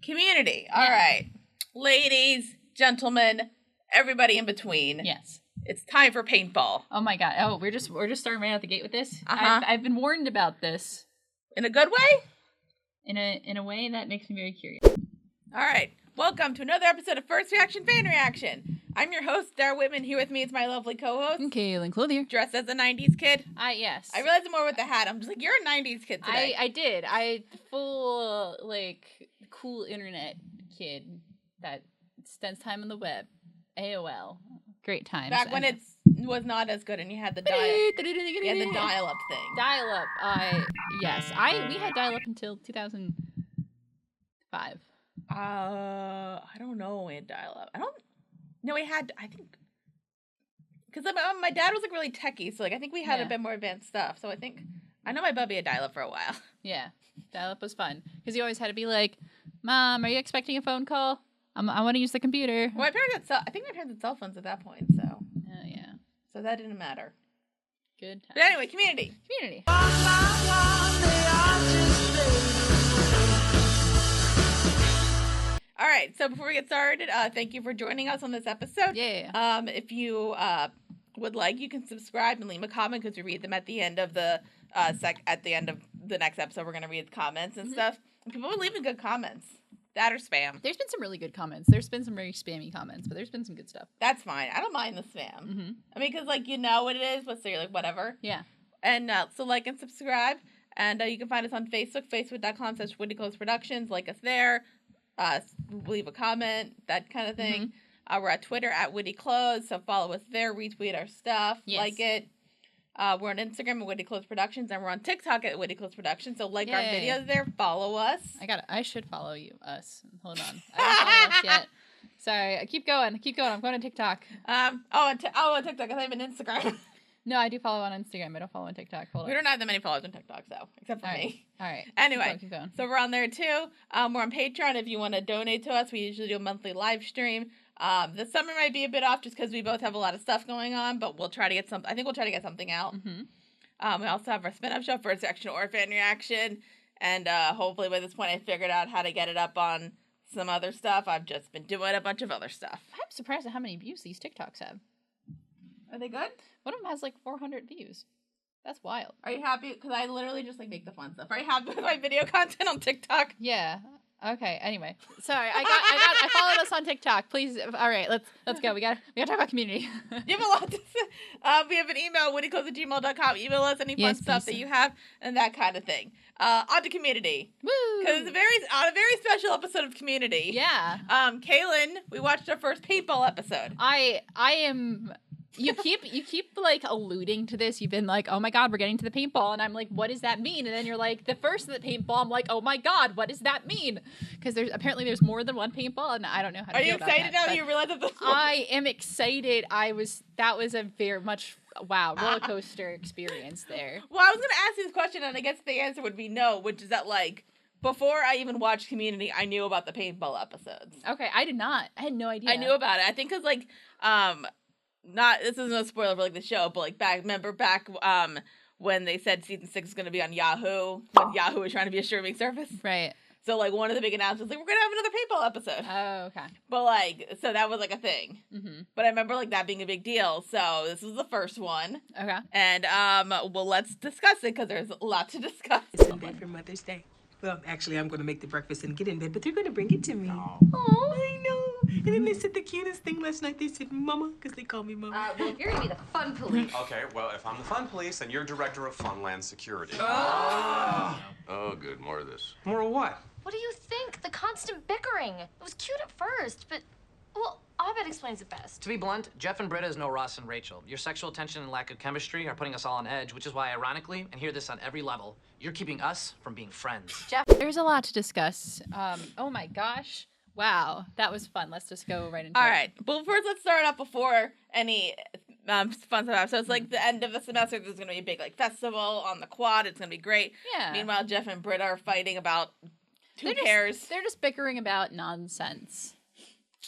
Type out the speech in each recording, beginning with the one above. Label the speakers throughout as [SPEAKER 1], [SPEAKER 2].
[SPEAKER 1] Community. All right. Ladies, gentlemen, everybody in between.
[SPEAKER 2] Yes.
[SPEAKER 1] It's time for paintball.
[SPEAKER 2] Oh my god. Oh, we're just starting right out the gate with this.
[SPEAKER 1] Uh-huh.
[SPEAKER 2] I've been warned about this.
[SPEAKER 1] In a good way?
[SPEAKER 2] In a way that makes me very curious.
[SPEAKER 1] All right. Welcome to another episode of First Reaction Fan Reaction. I'm your host, Dara Whitman. Here with me is my lovely co-host.
[SPEAKER 2] Cailin Clothier.
[SPEAKER 1] Dressed as a 90s kid.
[SPEAKER 2] Yes.
[SPEAKER 1] I realized more with the hat. I'm just like, you're a 90s kid today.
[SPEAKER 2] I did. Full, cool internet kid that spends time on the web. AOL. Great times.
[SPEAKER 1] Back when it was not as good and you had the dial-up thing.
[SPEAKER 2] Dial-up. Yes. We had dial-up until 2005.
[SPEAKER 1] I don't know when we had dial-up. I think, because my dad was really techie, so I think we had a bit more advanced stuff. So I know my bubby had dial-up for a while.
[SPEAKER 2] Yeah, dial-up was fun because you always had to be like, "Mom, are you expecting a phone call? I want to use the computer."
[SPEAKER 1] Well, I think my parents had cell phones at that point, so.
[SPEAKER 2] Oh yeah.
[SPEAKER 1] So that didn't matter.
[SPEAKER 2] Good time.
[SPEAKER 1] But anyway, community. All right, so before we get started, thank you for joining us on this episode.
[SPEAKER 2] Yeah.
[SPEAKER 1] If you would like, you can subscribe and leave a comment because we read them at the end of the at the end of the next episode. We're gonna read the comments and stuff. And people are leaving good comments. That or spam.
[SPEAKER 2] There's been some really good comments. There's been some very spammy comments, but there's been some good stuff.
[SPEAKER 1] That's fine. I don't mind the spam.
[SPEAKER 2] Mm-hmm.
[SPEAKER 1] I mean, because you know what it is, but so you're like whatever.
[SPEAKER 2] Yeah.
[SPEAKER 1] And so like and subscribe, and you can find us on Facebook, facebook.com/WittyClothes Productions. Like us there. Leave a comment, that kind of thing.
[SPEAKER 2] Mm-hmm.
[SPEAKER 1] We're at Twitter at Witty Clothes, so follow us there, retweet our stuff, like it. We're on Instagram at Witty Clothes Productions, and we're on TikTok at Witty Clothes Productions. So our videos there, follow us.
[SPEAKER 2] I should follow us. Hold on, I don't follow us yet. Sorry, keep going. I'm going to TikTok.
[SPEAKER 1] On TikTok. I thought you meant Instagram.
[SPEAKER 2] No, I do follow on Instagram. I don't follow on TikTok. Hold on.
[SPEAKER 1] We don't have that many followers on TikTok, though, except for me.
[SPEAKER 2] All right.
[SPEAKER 1] Anyway,
[SPEAKER 2] keep going.
[SPEAKER 1] So we're on there, too. We're on Patreon if you want to donate to us. We usually do a monthly live stream. The summer might be a bit off just because we both have a lot of stuff going on, but we'll try to get something. I think we'll try to get something out.
[SPEAKER 2] Mm-hmm.
[SPEAKER 1] We also have our spin-off show, First Reaction or Fan Reaction, and hopefully by this point I figured out how to get it up on some other stuff. I've just been doing a bunch of other stuff.
[SPEAKER 2] I'm surprised at how many views these TikToks have.
[SPEAKER 1] Are they good?
[SPEAKER 2] One of them has 400 views. That's wild.
[SPEAKER 1] Are you happy? Because I literally just make the fun stuff. Are you happy with my video content on TikTok?
[SPEAKER 2] Yeah. Okay. Anyway, sorry. I followed us on TikTok. Please. All right. Let's go. We got to talk about community.
[SPEAKER 1] You have a lot to say. We have an email, wittyclothes@gmail.com. Email us any fun stuff that you have and that kind of thing. On to community.
[SPEAKER 2] Woo!
[SPEAKER 1] Because it's a very special episode of Community.
[SPEAKER 2] Yeah.
[SPEAKER 1] Cailin, we watched our first paintball episode.
[SPEAKER 2] I am. You keep alluding to this. You've been like, oh my god, we're getting to the paintball, and I'm like, what does that mean? And then you're like, the first of the paintball. I'm like, oh my god, what does that mean? Because there's more than one paintball, and I don't know how to.
[SPEAKER 1] Are you excited now that you realize that this?
[SPEAKER 2] I am excited. That was a very much roller coaster experience there.
[SPEAKER 1] Well, I was gonna ask you this question, and I guess the answer would be no, which is that before I even watched Community, I knew about the paintball episodes.
[SPEAKER 2] Okay, I did not. I had no idea.
[SPEAKER 1] I knew about it. I think because this is no spoiler for the show, but back when they said season 6 is going to be on Yahoo, when Yahoo was trying to be a streaming service.
[SPEAKER 2] Right.
[SPEAKER 1] So one of the big announcements we're going to have another paintball episode.
[SPEAKER 2] Oh, okay.
[SPEAKER 1] But so that was a thing.
[SPEAKER 2] Mm-hmm.
[SPEAKER 1] But I remember that being a big deal. So this was the first one.
[SPEAKER 2] Okay.
[SPEAKER 1] And let's discuss it because there's a lot to discuss.
[SPEAKER 3] It's in bed for Mother's Day. Well, actually, I'm going to make the breakfast and get in bed, but they're going to bring it to me. Oh, I know. And then they said the cutest thing last night. They said, Mama, because they call me Mama.
[SPEAKER 4] Well, you're going to be the fun police.
[SPEAKER 5] Okay, well, if I'm the fun police, then you're director of Funland Security.
[SPEAKER 6] Oh, good. More of this.
[SPEAKER 3] More of what?
[SPEAKER 4] What do you think? The constant bickering. It was cute at first, but, well, Abed explains it best.
[SPEAKER 7] To be blunt, Jeff and Britta is no Ross and Rachel. Your sexual tension and lack of chemistry are putting us all on edge, which is why, ironically, and hear this on every level, you're keeping us from being friends.
[SPEAKER 2] Jeff, there's a lot to discuss. Oh my gosh. Wow, that was fun. Let's just go right into it.
[SPEAKER 1] All right. Well, first, let's start off before any fun stuff. So it's the end of the semester. There's going to be a big festival on the quad. It's going to be great.
[SPEAKER 2] Yeah.
[SPEAKER 1] Meanwhile, Jeff and Britta are fighting about who cares.
[SPEAKER 2] They're just bickering about nonsense.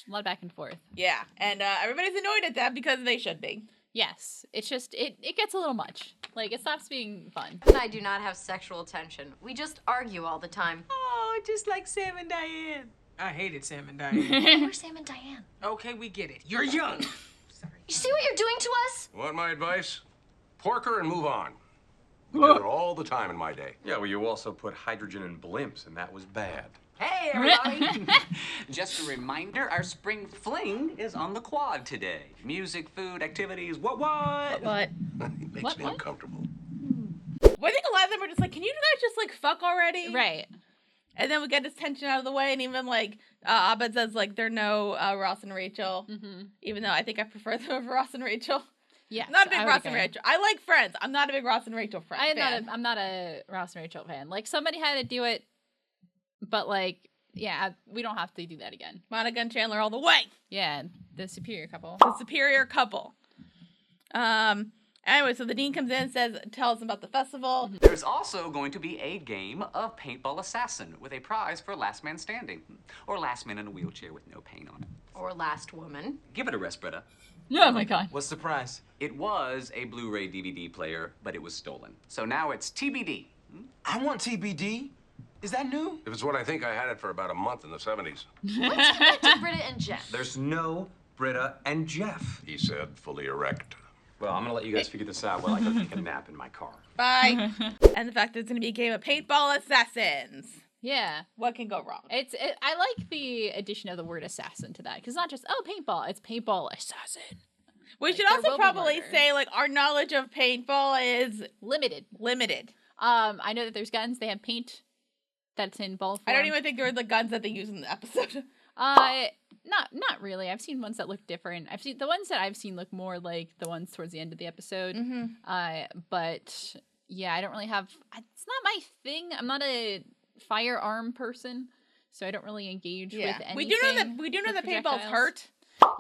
[SPEAKER 2] A lot of back and forth.
[SPEAKER 1] Yeah, and everybody's annoyed at that because they should be.
[SPEAKER 2] Yes, it's just, it gets a little much. It stops being fun.
[SPEAKER 4] And I do not have sexual tension. We just argue all the time.
[SPEAKER 3] Oh, just like Sam and Diane. I hated Sam and Diane.
[SPEAKER 4] Where's Sam and Diane?
[SPEAKER 3] Okay, we get it. You're young. Sorry.
[SPEAKER 4] You see what you're doing to us?
[SPEAKER 6] Want my advice? Pork her and move on. We did it all the time in my day.
[SPEAKER 5] Yeah, well, you also put hydrogen in blimps, and that was bad.
[SPEAKER 8] Hey, everybody! Just a reminder, our spring fling is on the quad today. Music, food, activities, what?
[SPEAKER 1] What?
[SPEAKER 6] It makes me uncomfortable.
[SPEAKER 1] Well, I think a lot of them are just like, can you guys just like fuck already?
[SPEAKER 2] Right.
[SPEAKER 1] And then we get this tension out of the way, and even like Abed says like they're no Ross and Rachel, even though I think I prefer them over Ross and Rachel.
[SPEAKER 2] Yeah,
[SPEAKER 1] not a big Ross and Rachel. I like Friends. I'm not a big Ross and Rachel fan.
[SPEAKER 2] I'm not a Ross and Rachel fan. Like somebody had to do it, but like yeah, we don't have to do that again.
[SPEAKER 1] Monica and Chandler all the way.
[SPEAKER 2] Yeah, the superior couple.
[SPEAKER 1] The superior couple. Anyway, so the dean comes in and tells them about the festival.
[SPEAKER 8] There's also going to be a game of Paintball Assassin with a prize for last man standing. Or last man in a wheelchair with no paint on it.
[SPEAKER 9] Or last woman.
[SPEAKER 8] Give it a rest, Britta.
[SPEAKER 2] Oh my god.
[SPEAKER 5] What's the prize?
[SPEAKER 8] It was a Blu-ray DVD player, but it was stolen. So now it's TBD.
[SPEAKER 5] I want TBD. Is that new?
[SPEAKER 6] If it's what I think, I had it for about a month in the 70s.
[SPEAKER 4] What to Britta and Jeff?
[SPEAKER 5] There's no Britta and Jeff.
[SPEAKER 6] He said, fully erect.
[SPEAKER 5] Well, I'm gonna let you guys figure this out while I go take a nap in my car.
[SPEAKER 1] Bye. And the fact that it's going to be a game of Paintball Assassins.
[SPEAKER 2] Yeah.
[SPEAKER 1] What can go wrong?
[SPEAKER 2] I like the addition of the word assassin to that because it's not just paintball. It's paintball assassin.
[SPEAKER 1] We should also probably say like our knowledge of paintball is
[SPEAKER 2] limited. I know that there's guns. They have paint that's in ball form.
[SPEAKER 1] I don't even think they're the guns that they use in the episode.
[SPEAKER 2] Not really. I've seen ones that look different. The ones that I've seen look more like the ones towards the end of the episode. But yeah, I don't really have. It's not my thing. I'm not a firearm person, so I don't really engage with anything.
[SPEAKER 1] We do know that paintballs hurt.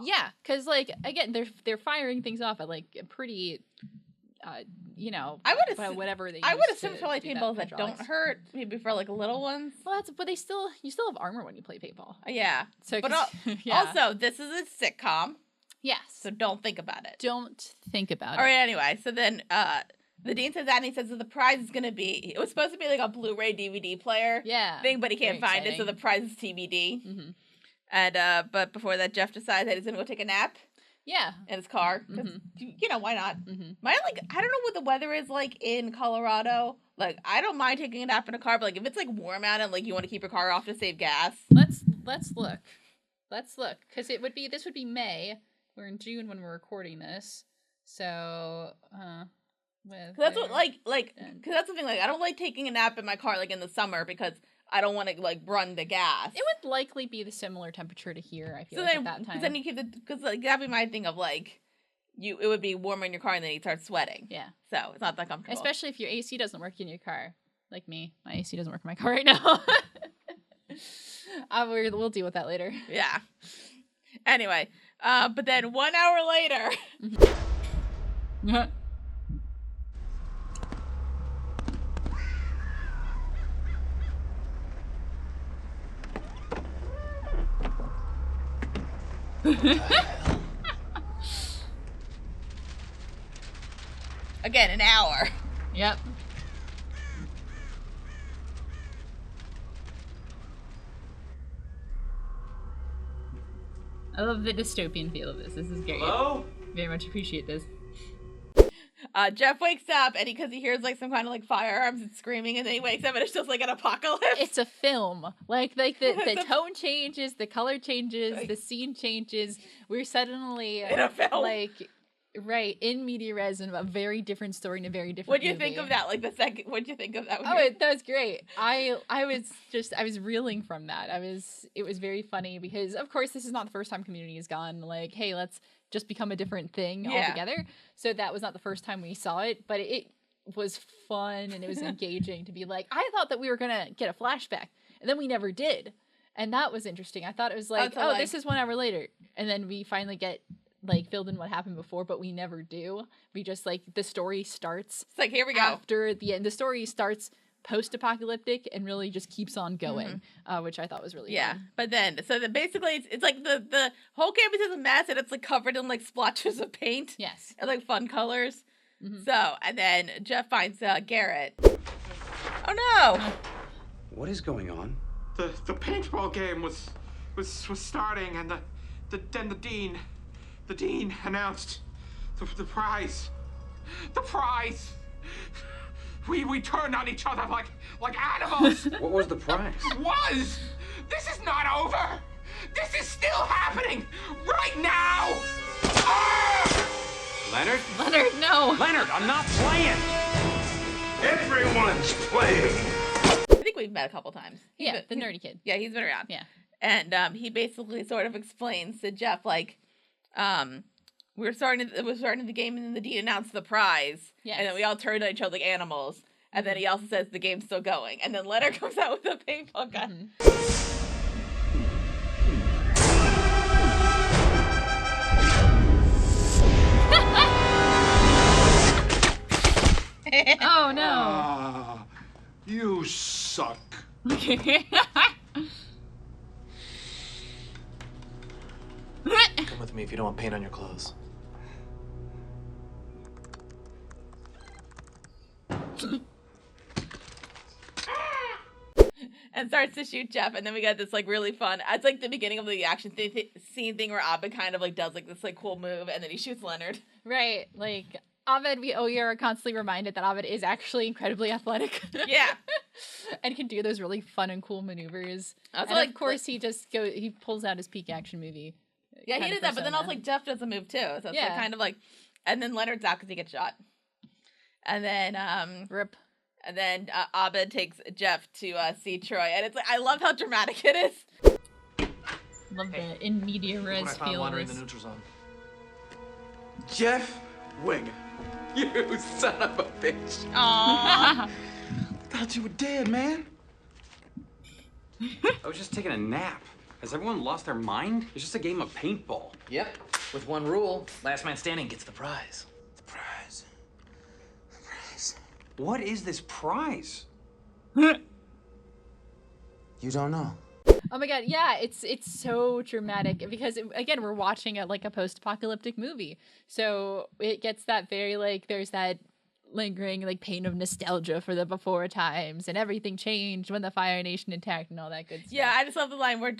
[SPEAKER 2] Yeah, because like again, they're firing things off at like a pretty, I would assume
[SPEAKER 1] whatever they. I would assume probably paintballs that don't hurt, maybe for like little ones.
[SPEAKER 2] Well, but you still have armor when you play paintball.
[SPEAKER 1] Yeah.
[SPEAKER 2] So,
[SPEAKER 1] but also, this is a sitcom.
[SPEAKER 2] Yes.
[SPEAKER 1] So don't think about it.
[SPEAKER 2] Don't think about it.
[SPEAKER 1] All right. Anyway, so then the dean says that, and he says that the prize is gonna be. It was supposed to be like a Blu-ray DVD player. thing, but he can't find it, so the prize is TBD. And but before that, Jeff decides that he's gonna go take a nap.
[SPEAKER 2] Yeah.
[SPEAKER 1] In his car. Why not? I don't know what the weather is like in Colorado. Like, I don't mind taking a nap in a car, but like if it's like warm out and like you want to keep your car off to save gas.
[SPEAKER 2] Let's look. Because this would be May. We're in June when we're recording this. So
[SPEAKER 1] that's what because that's the thing, like I don't like taking a nap in my car like in the summer because I don't want to like run the gas.
[SPEAKER 2] It would likely be the similar temperature to here. I feel at that time.
[SPEAKER 1] Because then you keep because like that'd be my thing of like it would be warmer in your car and then you start sweating.
[SPEAKER 2] Yeah.
[SPEAKER 1] So it's not that comfortable.
[SPEAKER 2] Especially if your AC doesn't work in your car, like me. My AC doesn't work in my car right now. We'll deal with that later.
[SPEAKER 1] Yeah. Anyway, but then 1 hour later. Again, an hour.
[SPEAKER 2] Yep. I love the dystopian feel of this. This is great.
[SPEAKER 5] Hello?
[SPEAKER 2] Very much appreciate this.
[SPEAKER 1] Jeff wakes up and because he hears like some kind of like firearms and screaming, and then he wakes up and it's just like an apocalypse.
[SPEAKER 2] It's a film. Like the tone changes, the color changes, the scene changes. We're suddenly
[SPEAKER 1] in a film.
[SPEAKER 2] In media res in a very different story in a very different
[SPEAKER 1] What'd you think of that? Like the second, what'd you think of that?
[SPEAKER 2] That was great. I was reeling from that. It was very funny because of course this is not the first time Community has gone like, hey, let's just become a different thing altogether. So that was not the first time we saw it, but it was fun and it was engaging to be like, I thought that we were gonna get a flashback and then we never did. And that was interesting. I thought it was like, this is 1 hour later. And then we finally get like filled in what happened before, but we never do. We just like the story starts.
[SPEAKER 1] It's like, here we go.
[SPEAKER 2] After the end, the story starts post-apocalyptic and really just keeps on going, which I thought was really fun.
[SPEAKER 1] But then, basically it's like the whole campus is a mess and it's like covered in like splotches of paint.
[SPEAKER 2] Yes.
[SPEAKER 1] And like fun colors. So, and then Jeff finds Garrett. Oh no!
[SPEAKER 5] What is going on?
[SPEAKER 10] The paintball game was
[SPEAKER 9] was starting, and then the dean announced the prize. The prize. We turned on each other like animals.
[SPEAKER 6] What was the prize?
[SPEAKER 9] This is not over. This is still happening right now. Ah!
[SPEAKER 6] Leonard?
[SPEAKER 2] Leonard, no.
[SPEAKER 6] Leonard, I'm not playing. Everyone's playing.
[SPEAKER 1] I think we've met a couple times.
[SPEAKER 2] Yeah, the nerdy kid.
[SPEAKER 1] Yeah, he's been around.
[SPEAKER 2] Yeah.
[SPEAKER 1] And he basically sort of explains to Jeff, like, we're starting the game, and then the dean announced the prize.
[SPEAKER 2] Yes.
[SPEAKER 1] And then we all turned on each other like animals. And then he also says the game's still going. And then Leonard comes out with a paintball gun.
[SPEAKER 2] Oh no.
[SPEAKER 9] Ah, you suck.
[SPEAKER 7] Come with me if you don't want paint on your clothes.
[SPEAKER 1] And starts to shoot Jeff, and then we got this like really fun. It's like the beginning of the action scene thing where Abed kind of like does like this like cool move, and then he shoots Leonard.
[SPEAKER 2] Right, like Abed, we are constantly reminded that Abed is actually incredibly athletic.
[SPEAKER 1] Yeah,
[SPEAKER 2] and can do those really fun and cool maneuvers.
[SPEAKER 1] Also,
[SPEAKER 2] and
[SPEAKER 1] like,
[SPEAKER 2] of course, he pulls out his peak action movie.
[SPEAKER 1] Yeah, he did that, but then also like Jeff does a move too, so it's like kind of like, and then Leonard's out because he gets shot, and then
[SPEAKER 2] rip.
[SPEAKER 1] And then Abed takes Jeff to see Troy, and it's like I love how dramatic it is.
[SPEAKER 2] Love the in media res
[SPEAKER 7] What I found
[SPEAKER 2] feel.
[SPEAKER 7] wandering the neutral zone.
[SPEAKER 8] Jeff Winger. You son of a bitch.
[SPEAKER 1] Aww.
[SPEAKER 8] Thought you were dead, man. I was just taking a nap. Has everyone lost their mind? It's just a game of paintball.
[SPEAKER 7] Yep. With one rule: last man standing gets the prize.
[SPEAKER 8] What is this prize?
[SPEAKER 10] You don't know.
[SPEAKER 2] Oh my god, yeah, it's so dramatic because again we're watching a post-apocalyptic movie, so it gets that very like there's that lingering like pain of nostalgia for the before times and everything changed when the Fire Nation attacked and all that good stuff.
[SPEAKER 1] Yeah, I just love the line where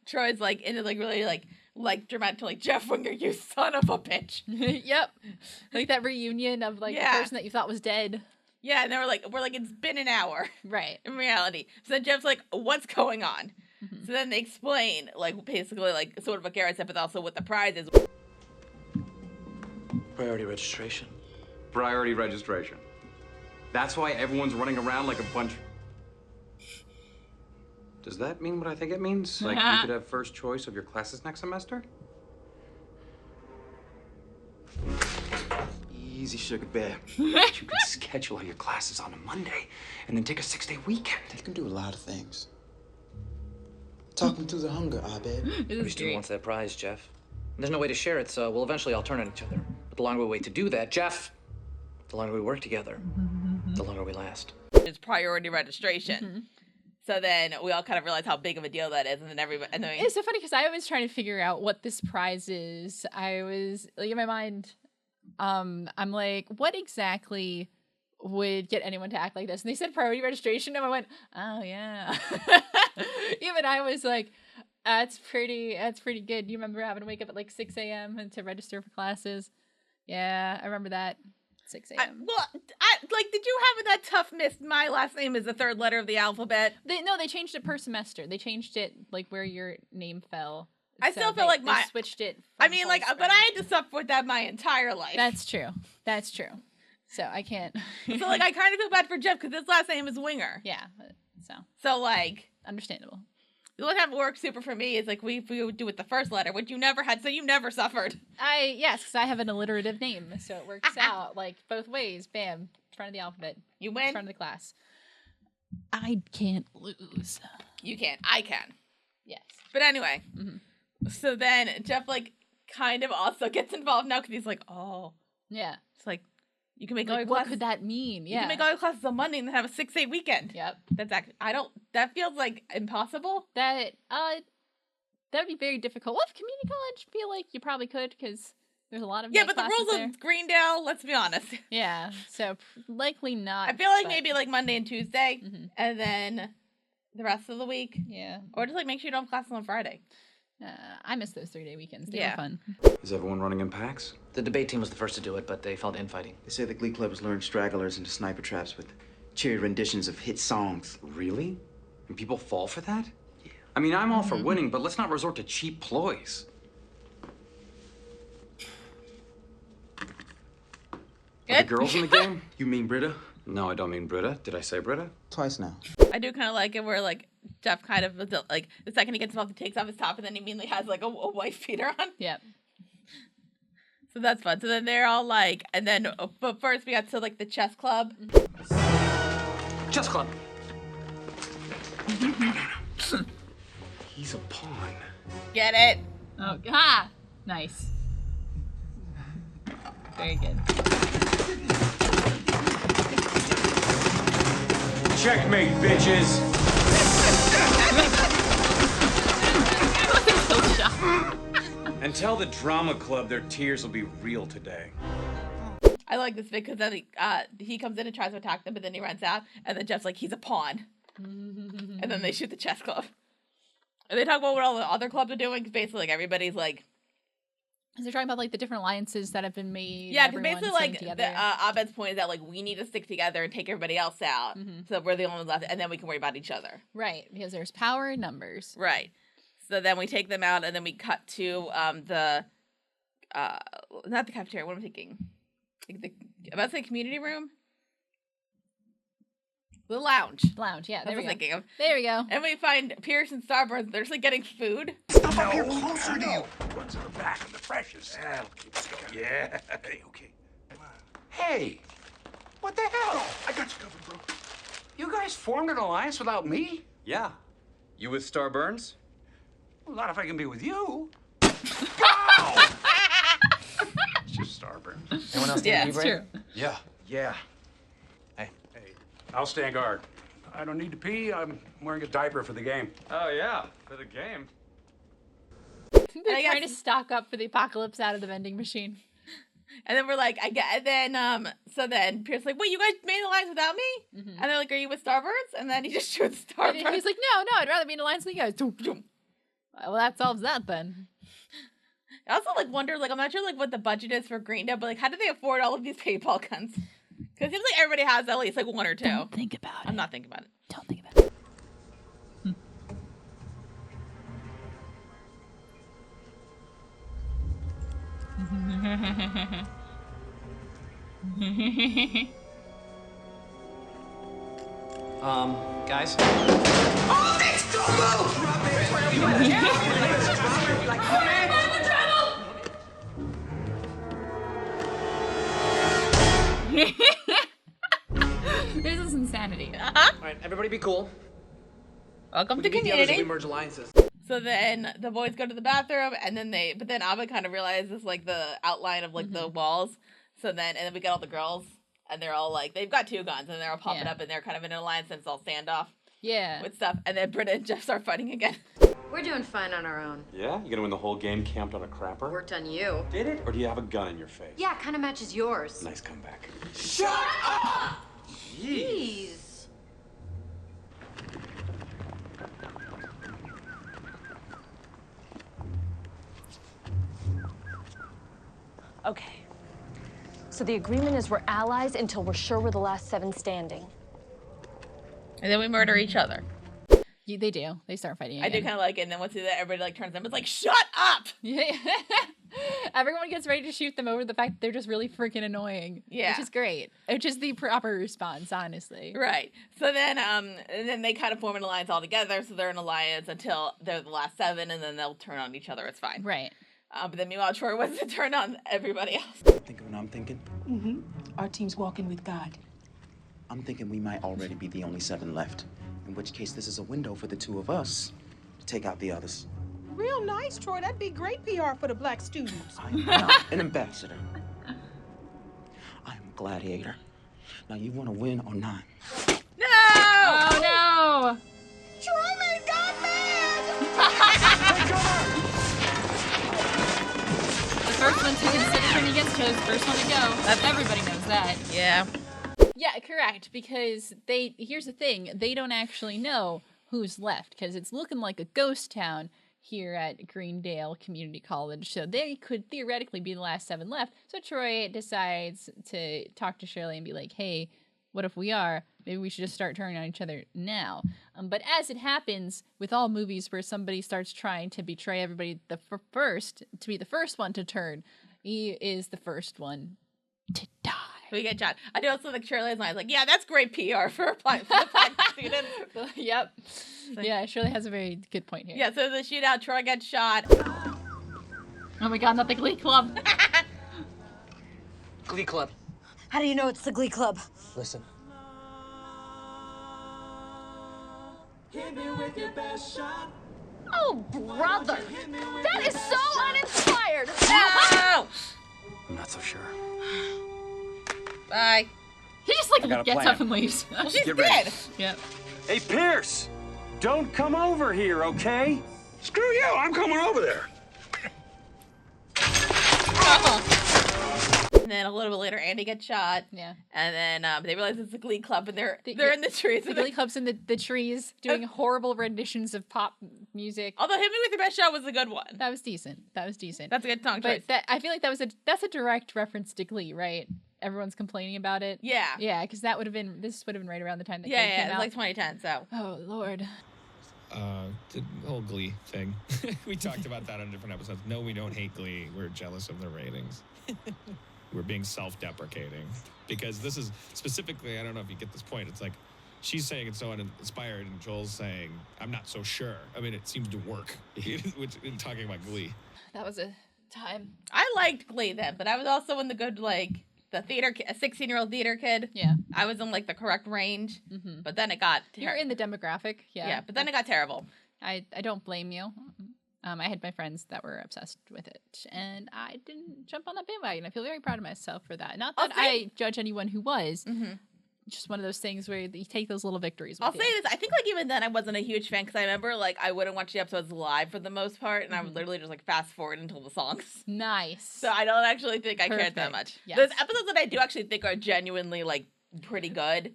[SPEAKER 1] Troy's like into like really like dramatic to like Jeff Winger, you son of a bitch.
[SPEAKER 2] Yep, like that reunion of like the person that you thought was dead.
[SPEAKER 1] Yeah, and we're like it's been an hour,
[SPEAKER 2] right?
[SPEAKER 1] In reality, so then Jeff's like, what's going on? Mm-hmm. So then they explain like basically like sort of what Garrett said, but also what the prize is.
[SPEAKER 7] Priority registration.
[SPEAKER 6] Priority registration. That's why everyone's running around like a bunch. Does that mean what I think it means? Like you could have first choice of your classes next semester?
[SPEAKER 10] Easy, sugar bear.
[SPEAKER 8] You could schedule all your classes on a Monday and then take a 6-day weekend.
[SPEAKER 10] You can do a lot of things. Talk me through the hunger, Abed.
[SPEAKER 7] Every student wants that prize, Jeff. And there's no way to share it, so we'll eventually all turn on each other. But the longer we wait to do that, Jeff, the longer we work together, the longer we last.
[SPEAKER 1] It's priority registration. Mm-hmm. So then we all kind of realize how big of a deal that is, and then everybody. And then
[SPEAKER 2] it's so funny because I was trying to figure out what this prize is. I was like in my mind. I'm like, what exactly would get anyone to act like this? And they said priority registration, and I went, oh yeah. Even I was like, that's pretty good. You remember having to wake up at like 6 a.m. and to register for classes? Yeah, I remember that. 6 a.m.
[SPEAKER 1] Did you have that tough miss? My last name is the third letter of the alphabet.
[SPEAKER 2] They changed it per semester. They changed it like where your name fell.
[SPEAKER 1] I still feel like
[SPEAKER 2] they switched it.
[SPEAKER 1] I mean, like, but I had to suffer with that my entire life.
[SPEAKER 2] That's true. So I can't.
[SPEAKER 1] So like, I kind of feel bad for Jeff because his last name is Winger.
[SPEAKER 2] Yeah.
[SPEAKER 1] So like,
[SPEAKER 2] understandable.
[SPEAKER 1] The only time it works super for me is like we would do it the first letter, which you never had, so you never suffered.
[SPEAKER 2] Yes, because I have an alliterative name, so it works out like both ways. Bam, front of the alphabet.
[SPEAKER 1] You win.
[SPEAKER 2] Front of the class. I can't lose.
[SPEAKER 1] You can. I can.
[SPEAKER 2] Yes.
[SPEAKER 1] But anyway. Mm-hmm. So then Jeff like kind of also gets involved now because he's like, oh
[SPEAKER 2] yeah,
[SPEAKER 1] it's like you can make all your
[SPEAKER 2] what
[SPEAKER 1] classes.
[SPEAKER 2] Could that mean? Yeah,
[SPEAKER 1] you can make all your classes on Monday and then have a 6-day weekend.
[SPEAKER 2] Yep,
[SPEAKER 1] that's actually that feels like impossible.
[SPEAKER 2] That would be very difficult. Well, community college, feel like you probably could because there's a lot of
[SPEAKER 1] but the rules of Greendale. Let's be honest.
[SPEAKER 2] Yeah, so likely not.
[SPEAKER 1] I feel like maybe like Monday and Tuesday, mm-hmm. and then the rest of the week.
[SPEAKER 2] Yeah.
[SPEAKER 1] Or just like make sure you don't have classes on Friday.
[SPEAKER 2] I miss those 3-day weekends. They were fun.
[SPEAKER 5] Is everyone running in packs?
[SPEAKER 7] The debate team was the first to do it, but they felt infighting.
[SPEAKER 10] They say the Glee Club has lured stragglers into sniper traps with cheery renditions of hit songs.
[SPEAKER 11] Really? And people fall for that? Yeah. I mean, I'm all for winning, but let's not resort to cheap ploys.
[SPEAKER 1] Good.
[SPEAKER 11] Are the girls in the game?
[SPEAKER 10] You mean Britta?
[SPEAKER 11] No, I don't mean Britta. Did I say Britta?
[SPEAKER 10] Twice now.
[SPEAKER 1] I do kind of like it where like Jeff kind of like the second he gets involved, he takes off his top and then he immediately has like a wife beater on.
[SPEAKER 2] Yeah.
[SPEAKER 1] So that's fun. So then they're all like, and then but first we got to like the chess club.
[SPEAKER 7] Chess club.
[SPEAKER 11] He's a pawn.
[SPEAKER 1] Get it?
[SPEAKER 2] Oh, nice. Very good.
[SPEAKER 11] Checkmate, bitches. And tell the drama club their tears will be real today.
[SPEAKER 1] I like this bit because then he comes in and tries to attack them, but then he runs out, and then Jeff's like, he's a pawn. And then they shoot the chess club. And they talk about what all the other clubs are doing, because basically like everybody's like...
[SPEAKER 2] Because they're talking about like the different alliances that have been made.
[SPEAKER 1] Yeah, because basically like Abed's point is that like we need to stick together and take everybody else out, so we're the only ones left, and then we can worry about each other.
[SPEAKER 2] Right, because there's power in numbers.
[SPEAKER 1] Right. So then we take them out, and then we cut to the not the cafeteria. What am I thinking? Like about to say community room. The lounge.
[SPEAKER 2] Lounge, yeah.
[SPEAKER 1] That's what I'm thinking of.
[SPEAKER 2] There we go.
[SPEAKER 1] And we find Pierce and Starburns. They're just like getting food.
[SPEAKER 12] Stop up here closer to you. One's in the back and the freshest. That'll keep us going. Yeah. Okay.
[SPEAKER 9] Hey, what the hell?
[SPEAKER 12] I got you covered, bro.
[SPEAKER 9] You guys formed an alliance without me?
[SPEAKER 11] Yeah. You with Starburns?
[SPEAKER 9] Well, not if I can be with you. It's just Starburns.
[SPEAKER 7] Anyone else
[SPEAKER 1] Yeah,
[SPEAKER 7] need a
[SPEAKER 1] it's
[SPEAKER 7] break?
[SPEAKER 1] true.
[SPEAKER 11] Yeah.
[SPEAKER 9] Yeah.
[SPEAKER 7] Hey.
[SPEAKER 9] I'll stand guard. I don't need to pee. I'm wearing a diaper for the game.
[SPEAKER 11] Oh, yeah. For the game.
[SPEAKER 2] They're
[SPEAKER 1] I
[SPEAKER 2] trying
[SPEAKER 1] guess-
[SPEAKER 2] to stock up for the apocalypse out of the vending machine.
[SPEAKER 1] And then we're like, and then so then Pierce's like, wait, you guys made an alliance without me? And they're like, are you with Starburns? And then he just shoots
[SPEAKER 2] And
[SPEAKER 1] Starburns.
[SPEAKER 2] he's like, no, I'd rather be in alliance with you guys. Well, that solves that then.
[SPEAKER 1] I also like wonder, like I'm not sure like what the budget is for Greendale, but like how do they afford all of these paintball guns? Because it seems like everybody has at least like one or two.
[SPEAKER 2] Don't think about it.
[SPEAKER 1] I'm not thinking about it.
[SPEAKER 2] Don't think about it.
[SPEAKER 7] Guys?
[SPEAKER 12] Oh, next don't
[SPEAKER 2] This is insanity.
[SPEAKER 7] All right, everybody be cool.
[SPEAKER 1] Welcome
[SPEAKER 7] We
[SPEAKER 1] to
[SPEAKER 7] can beat the others if we
[SPEAKER 1] community.
[SPEAKER 7] merge alliances.
[SPEAKER 1] So then the boys go to the bathroom, and then but then Abed kind of realizes like the outline of like the walls. So then, and then we got all the girls, and they're all like, they've got two guns, and they're all popping
[SPEAKER 2] Yeah.
[SPEAKER 1] up, and they're kind of in an alliance, and it's all standoff
[SPEAKER 2] Yeah.
[SPEAKER 1] with stuff. And then Britta and Jeff start fighting again.
[SPEAKER 13] We're doing fine on our own.
[SPEAKER 5] Yeah? You gonna win the whole game camped on a crapper?
[SPEAKER 13] Worked on you.
[SPEAKER 5] Did it? Or do you have a gun in your face?
[SPEAKER 13] Yeah, kind of matches yours.
[SPEAKER 5] Nice comeback.
[SPEAKER 12] Shut up!
[SPEAKER 13] Jeez.
[SPEAKER 14] Okay. So the agreement is we're allies until we're sure we're the last 7 standing.
[SPEAKER 1] And then we murder each other.
[SPEAKER 2] Yeah, they do. They start fighting
[SPEAKER 1] I do
[SPEAKER 2] again.
[SPEAKER 1] kind of like it, and then once everybody like turns them, it's like, shut up!
[SPEAKER 2] Yeah. Everyone gets ready to shoot them over the fact that they're just really freaking annoying.
[SPEAKER 1] Yeah.
[SPEAKER 2] Which is great. Which is the proper response, honestly.
[SPEAKER 1] Right. So then, and then they kind of form an alliance all together. So they're an alliance until they're the last 7, and then they'll turn on each other. It's fine.
[SPEAKER 2] Right.
[SPEAKER 1] But then meanwhile, Troy wants to turn on everybody else.
[SPEAKER 10] Think of what I'm thinking?
[SPEAKER 3] Mm-hmm. Our team's walking with God.
[SPEAKER 10] I'm thinking we might already be the only 7 left. In which case, this is a window for the 2 of us to take out the others.
[SPEAKER 3] Real nice, Troy. That'd be great PR for the black students.
[SPEAKER 10] I'm not an ambassador. I am a gladiator. Now, you want to win or not?
[SPEAKER 1] No!
[SPEAKER 2] Oh, no!
[SPEAKER 3] Troy made God mad!
[SPEAKER 2] The first one to consider turning against chose the first one to go. Everybody knows that.
[SPEAKER 1] Yeah.
[SPEAKER 2] Yeah, correct. Because here's the thing. They don't actually know who's left, because it's looking like a ghost town here at Greendale Community College, so they could theoretically be the last 7 left. So Troy decides to talk to Shirley and be like, hey, what if we are? Maybe we should just start turning on each other now. But as it happens with all movies where somebody starts trying to betray everybody to be the first one to turn, he is the first one to die.
[SPEAKER 1] We get shot. I do also think Shirley's line is like, yeah, that's great PR for the blind students.
[SPEAKER 2] Yep. Yeah, Shirley has a very good point here.
[SPEAKER 1] Yeah, so the shootout, Troy gets shot.
[SPEAKER 2] Oh my god, not the Glee Club.
[SPEAKER 7] Glee Club.
[SPEAKER 15] How do you know it's the Glee Club?
[SPEAKER 7] Listen.
[SPEAKER 3] Hit me with your best shot.
[SPEAKER 14] Oh, brother. That is so uninspired.
[SPEAKER 1] No!
[SPEAKER 11] I'm not so sure.
[SPEAKER 1] Bye.
[SPEAKER 2] He just
[SPEAKER 11] I got a
[SPEAKER 2] gets
[SPEAKER 11] plan.
[SPEAKER 2] up and leaves.
[SPEAKER 1] Well, she's
[SPEAKER 11] Get
[SPEAKER 1] dead.
[SPEAKER 11] ready.
[SPEAKER 2] Yep.
[SPEAKER 11] Hey, Pierce! Don't come over here, okay?
[SPEAKER 12] Screw you, I'm coming over there.
[SPEAKER 1] And then a little bit later, Andy gets shot.
[SPEAKER 2] Yeah.
[SPEAKER 1] And then they realize it's the Glee Club, and they're in the trees.
[SPEAKER 2] The Glee Club's in the trees doing horrible renditions of pop music.
[SPEAKER 1] Although Hit Me With Your Best Shot was a good one.
[SPEAKER 2] That was decent. That's a
[SPEAKER 1] good song choice.
[SPEAKER 2] But I feel like that's a direct reference to Glee, right? Everyone's complaining about it.
[SPEAKER 1] Yeah.
[SPEAKER 2] Yeah, because this would have been right around the time that Glee
[SPEAKER 1] Yeah,
[SPEAKER 2] came
[SPEAKER 1] it was
[SPEAKER 2] out.
[SPEAKER 1] like 2010, so.
[SPEAKER 2] Oh, Lord.
[SPEAKER 16] The whole Glee thing. We talked about that on different episodes. No, we don't hate Glee. We're jealous of the ratings. We're being self-deprecating. Because this is specifically, I don't know if you get this point, it's like, she's saying it's so uninspired, and Joel's saying, I'm not so sure. I mean, it seems to work, which in talking about Glee.
[SPEAKER 2] That was a time.
[SPEAKER 1] I liked Glee then, but I was also in the good, like, the theater, a 16-year-old theater kid.
[SPEAKER 2] Yeah.
[SPEAKER 1] I was in, like, the correct range. Mm-hmm. But then it got...
[SPEAKER 2] You're in the demographic, yeah.
[SPEAKER 1] Yeah, but then it got terrible.
[SPEAKER 2] I don't blame you. I had my friends that were obsessed with it, and I didn't jump on that bandwagon. I feel very proud of myself for that. Not that I judge anyone who was.
[SPEAKER 1] Mm-hmm.
[SPEAKER 2] Just one of those things where you take those little victories with
[SPEAKER 1] I'll say this. I think, like, even then I wasn't a huge fan, because I remember, like, I wouldn't watch the episodes live for the most part, and I would literally just, like, fast forward until the songs.
[SPEAKER 2] Nice.
[SPEAKER 1] So I don't actually think I cared that much.
[SPEAKER 2] Yes.
[SPEAKER 1] There's episodes that I do actually think are genuinely, like, pretty good,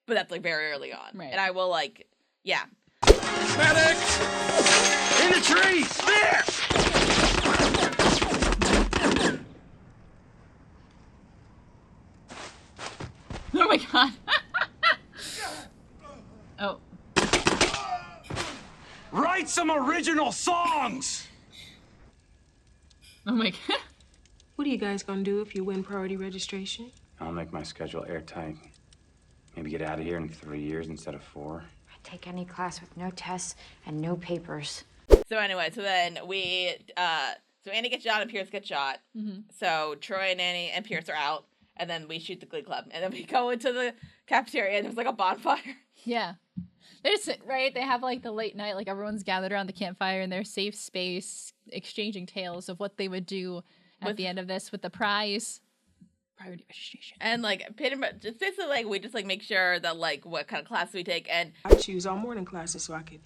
[SPEAKER 1] but that's, like, very early on.
[SPEAKER 2] Right.
[SPEAKER 1] And I will, like, yeah.
[SPEAKER 12] Medic! In the trees! There!
[SPEAKER 2] Oh my god. Oh.
[SPEAKER 11] Write some original songs!
[SPEAKER 2] Oh my god.
[SPEAKER 3] What are you guys gonna do if you win priority registration?
[SPEAKER 11] I'll make my schedule airtight. Maybe get out of here in 3 years instead of 4.
[SPEAKER 17] I'd take any class with no tests and no papers.
[SPEAKER 1] So anyway, so then we, so Andy gets shot and Pierce gets shot.
[SPEAKER 2] Mm-hmm.
[SPEAKER 1] So Troy and Annie and Pierce are out, and then we shoot the Glee Club, and then we go into the cafeteria, and there's like a bonfire.
[SPEAKER 2] Yeah. There's, right, they have like the late night, like everyone's gathered around the campfire in their safe space, exchanging tales of what they would do at the end of this with the prize. Priority registration.
[SPEAKER 1] And like, pretty much, just basically like, we just like make sure that like what kind of class we take, and
[SPEAKER 3] I choose all morning classes so I could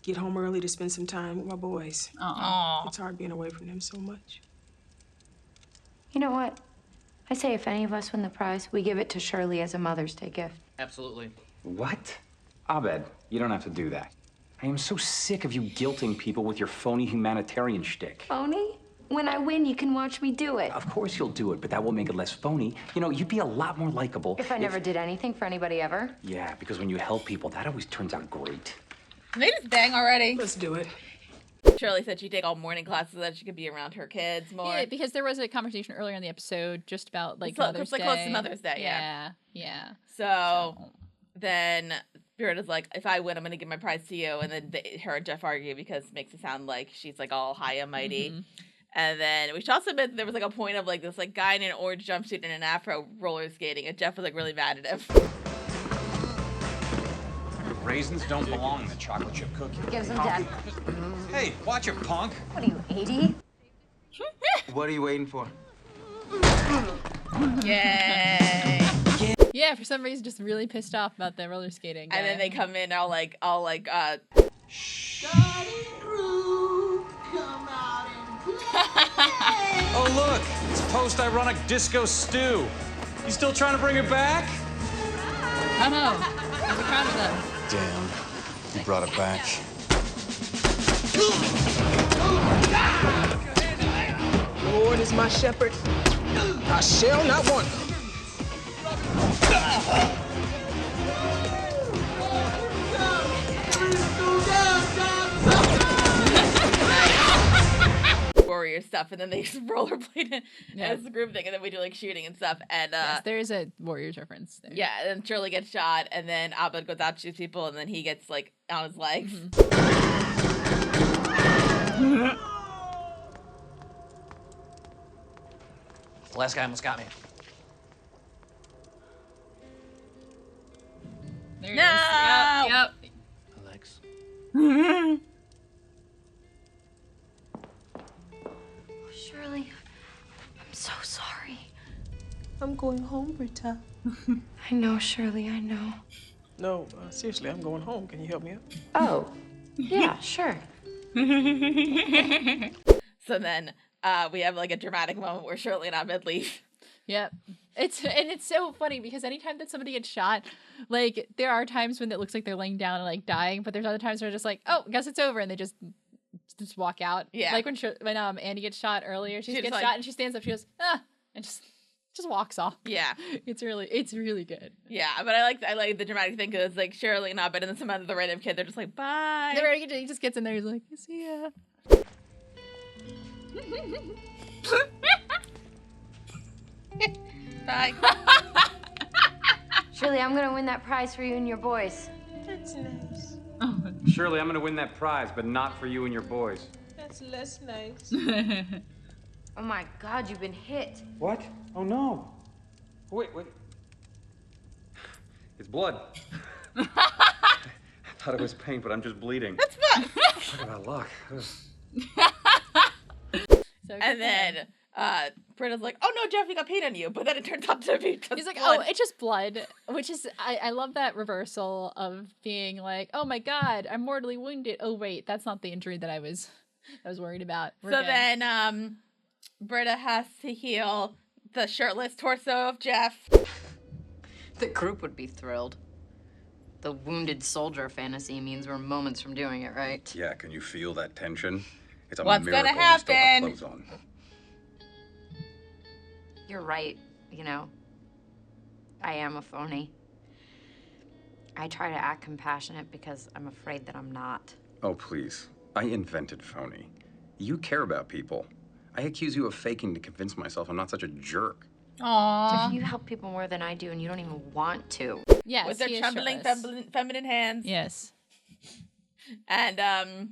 [SPEAKER 3] get home early to spend some time with my boys.
[SPEAKER 2] Aww.
[SPEAKER 3] It's hard being away from them so much.
[SPEAKER 17] You know what? I say if any of us win the prize, we give it to Shirley as a Mother's Day gift.
[SPEAKER 7] Absolutely.
[SPEAKER 11] What? Abed, you don't have to do that. I am so sick of you guilting people with your phony humanitarian shtick.
[SPEAKER 17] Phony? When I win, you can watch me do it.
[SPEAKER 11] Of course you'll do it, but that will make it less phony. You know, you'd be a lot more likable
[SPEAKER 17] If I never did anything for anybody ever.
[SPEAKER 11] Yeah, because when you help people, that always turns out great.
[SPEAKER 1] Can they just bang already?
[SPEAKER 3] Let's do it.
[SPEAKER 1] Shirley said she'd take all morning classes so that she could be around her kids more.
[SPEAKER 2] Yeah, because there was a conversation earlier in the episode just about like
[SPEAKER 1] It's like-
[SPEAKER 2] Mother's
[SPEAKER 1] it's like
[SPEAKER 2] Day.
[SPEAKER 1] close to Mother's Day, yeah.
[SPEAKER 2] Yeah.
[SPEAKER 1] So then Britta's like, if I win, I'm going to give my prize to you. And then her and Jeff argue because it makes it sound like she's like all high and mighty.
[SPEAKER 2] Mm-hmm.
[SPEAKER 1] And then we should also admit there was like a point of like this like guy in an orange jumpsuit and an afro roller skating, and Jeff was like really mad at him.
[SPEAKER 11] Raisins don't belong in the chocolate chip cookie.
[SPEAKER 17] Gives them death.
[SPEAKER 11] Hey, watch it, punk.
[SPEAKER 17] What are you, 80?
[SPEAKER 18] What are you waiting for?
[SPEAKER 1] Yay!
[SPEAKER 2] Yeah, for some reason, just really pissed off about the roller skating.
[SPEAKER 1] And then they come in all like
[SPEAKER 6] Oh, look, it's post-ironic disco stew. You still trying to bring it back?
[SPEAKER 2] Oh no, I'm proud of them.
[SPEAKER 11] Damn.
[SPEAKER 10] You brought it back.
[SPEAKER 3] Lord is my shepherd. I shall not wander.
[SPEAKER 1] Warrior stuff, and then they just rollerblade it as a group thing, and then we do like shooting and stuff. And
[SPEAKER 2] yes, there is a Warriors reference there.
[SPEAKER 1] Yeah, and then Shirley gets shot, and then Abed goes out to shoot people, and then he gets like on his legs.
[SPEAKER 7] Last guy almost got me.
[SPEAKER 2] There
[SPEAKER 1] No!
[SPEAKER 2] Yep.
[SPEAKER 7] Legs.
[SPEAKER 17] Shirley, I'm so sorry.
[SPEAKER 3] I'm going home, Britta.
[SPEAKER 17] I know, Shirley, I know.
[SPEAKER 3] No, seriously, I'm going home. Can you help me out?
[SPEAKER 17] Oh, yeah, sure.
[SPEAKER 1] So then we have like a dramatic moment where Shirley and Abed leave.
[SPEAKER 2] Yep. It's so funny because anytime that somebody gets shot, like there are times when it looks like they're laying down and like dying, but there's other times where they're just like, oh, I guess it's over, and they just walk out.
[SPEAKER 1] Yeah.
[SPEAKER 2] Like when Andy gets shot earlier, she gets
[SPEAKER 1] like-
[SPEAKER 2] shot and she stands up, she goes, and just walks off.
[SPEAKER 1] Yeah.
[SPEAKER 2] It's really good.
[SPEAKER 1] Yeah, but I like the dramatic thing because like Shirley and Abed and then some other random kid, they're just like, bye.
[SPEAKER 2] The very he just gets in there, he's like, see ya.
[SPEAKER 1] Bye.
[SPEAKER 17] Shirley, I'm gonna win that prize for you and your boys.
[SPEAKER 3] That's nice.
[SPEAKER 11] Surely I'm gonna win that prize, but not for you and your boys.
[SPEAKER 3] That's less nice.
[SPEAKER 17] Oh my God, you've been hit.
[SPEAKER 11] What? Oh no. Wait. It's blood. I thought it was pain, but I'm just bleeding.
[SPEAKER 1] That's fun.
[SPEAKER 11] Talk about luck.
[SPEAKER 1] And then Britta's like, oh no, Jeff, you got paint on you. But then it turns out to be just
[SPEAKER 2] He's like,
[SPEAKER 1] blood.
[SPEAKER 2] oh, it's just blood, which is, I love that reversal of being like, oh my God, I'm mortally wounded. Oh wait, that's not the injury that I was worried about. We're
[SPEAKER 1] So
[SPEAKER 2] good.
[SPEAKER 1] then Britta has to heal the shirtless torso of Jeff.
[SPEAKER 13] The group would be thrilled. The wounded soldier fantasy means we're moments from doing it, right?
[SPEAKER 6] Yeah, can you feel that tension? It's a
[SPEAKER 1] What's
[SPEAKER 6] miracle
[SPEAKER 1] gonna
[SPEAKER 6] we still have
[SPEAKER 1] happen?
[SPEAKER 6] clothes on.
[SPEAKER 17] You're right, you know. I am a phony. I try to act compassionate because I'm afraid that I'm not.
[SPEAKER 6] Oh, please. I invented phony. You care about people. I accuse you of faking to convince myself I'm not such a jerk.
[SPEAKER 17] If you help people more than I do and you don't even want to.
[SPEAKER 2] Yes,
[SPEAKER 1] with their
[SPEAKER 2] he is
[SPEAKER 1] trembling
[SPEAKER 2] shirtless.
[SPEAKER 1] feminine hands.
[SPEAKER 2] Yes.
[SPEAKER 1] And